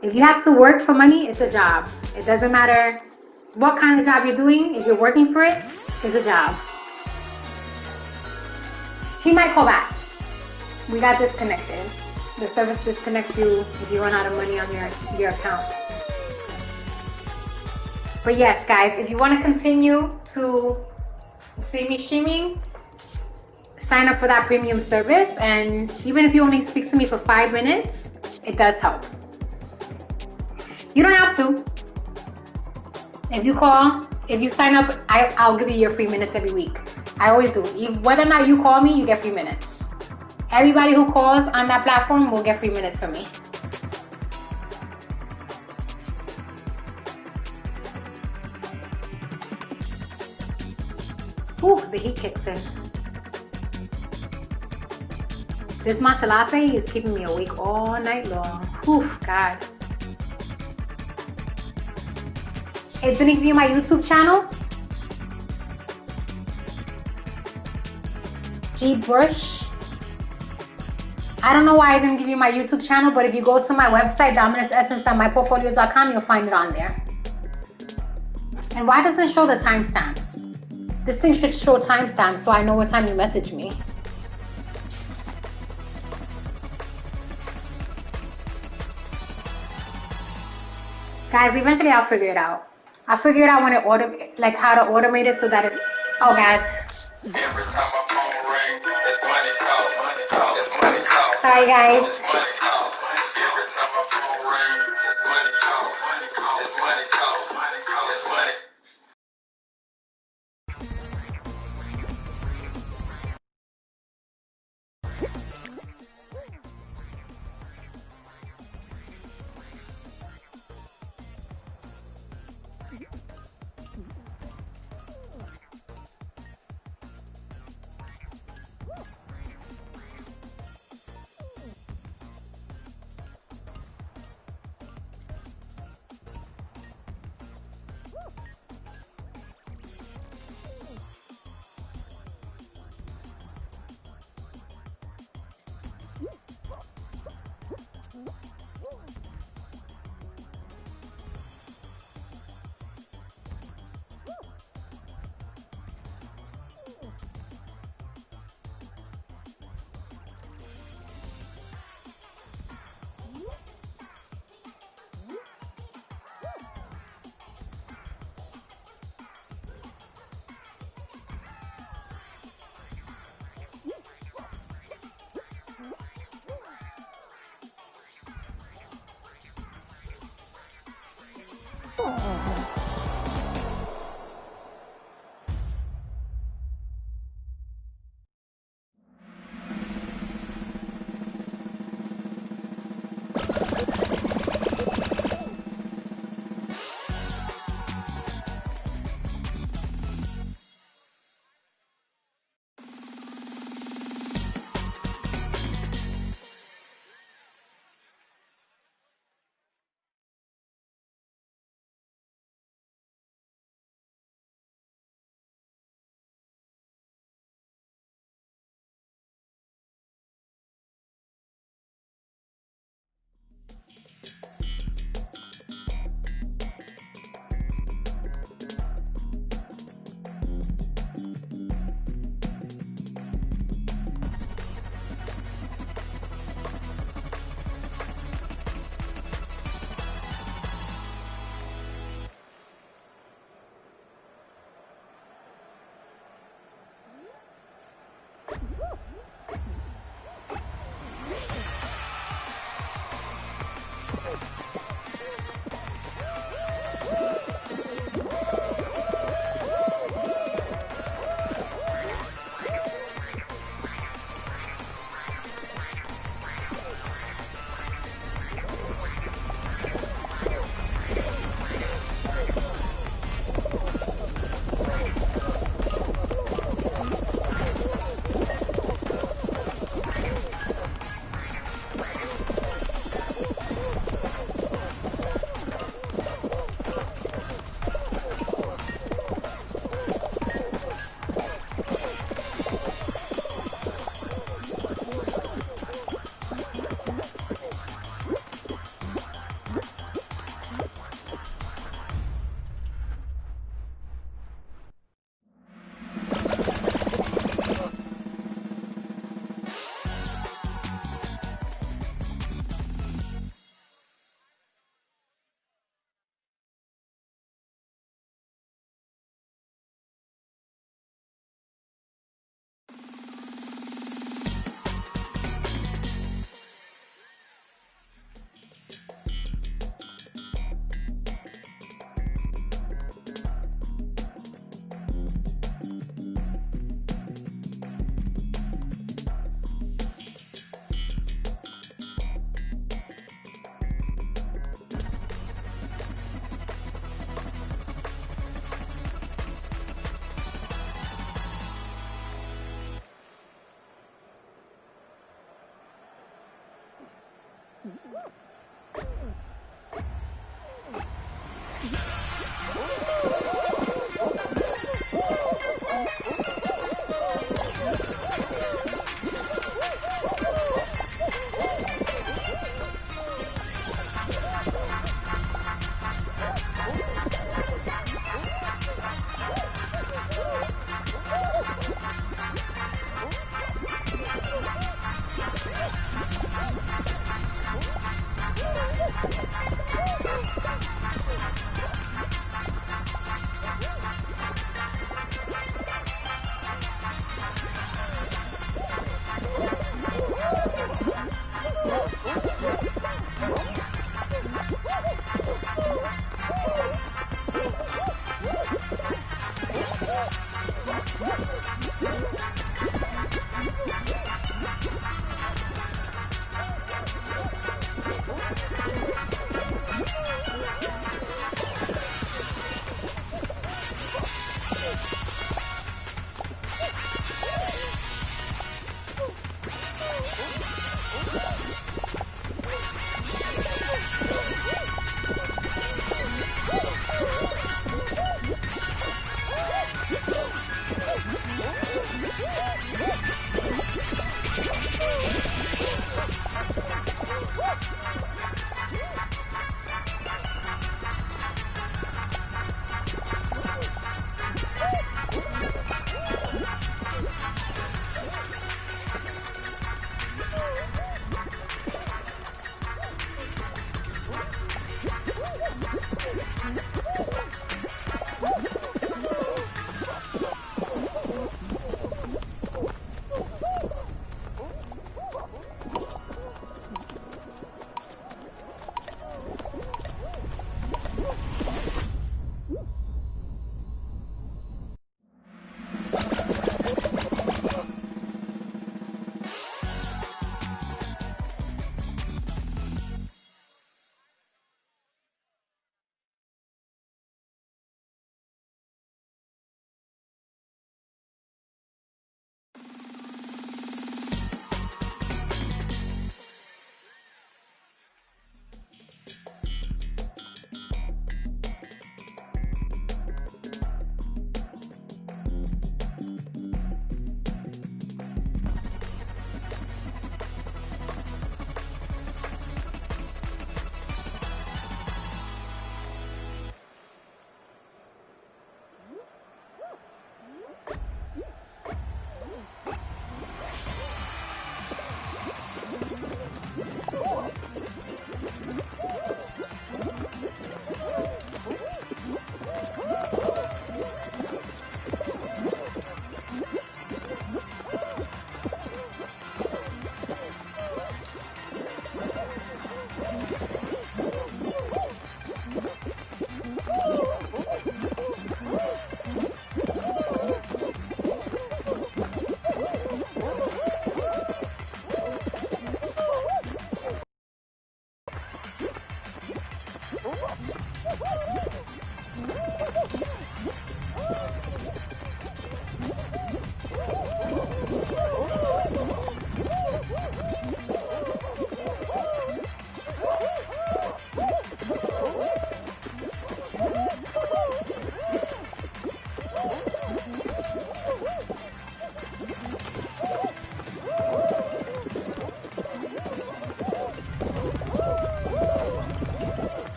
If you have to work for money, it's a job. It doesn't matter what kind of job you're doing. If you're working for it, it's a job. She might call back. We got disconnected. The service disconnects you if you run out of money on your account. But yes, guys, if you want to continue to see me streaming, sign up for that premium service. And even if you only speak to me for 5 minutes, it does help. You don't have to. If you call, if you sign up, I'll give you your free minutes every week. I always do. Whether or not you call me, you get free minutes. Everybody who calls on that platform will get free minutes from me. Ooh, the heat kicks in. This matcha latte is keeping me awake all night long. Ooh, God. It's gonna give you my YouTube channel. G Bush. I don't know why I didn't give you my YouTube channel, but if you go to my website, dominusessence.myportfolios.com, you'll find it on there. And why doesn't it show the timestamps? This thing should show timestamps so I know what time you message me. Guys, eventually I'll figure it out. I'll figure it out when it like how to automate it so that it, oh God. Every time my phone ring, it's money call, it's money call. Sorry guys. It's money call. Every time my phone ring, it's money call, it's money call, it's money.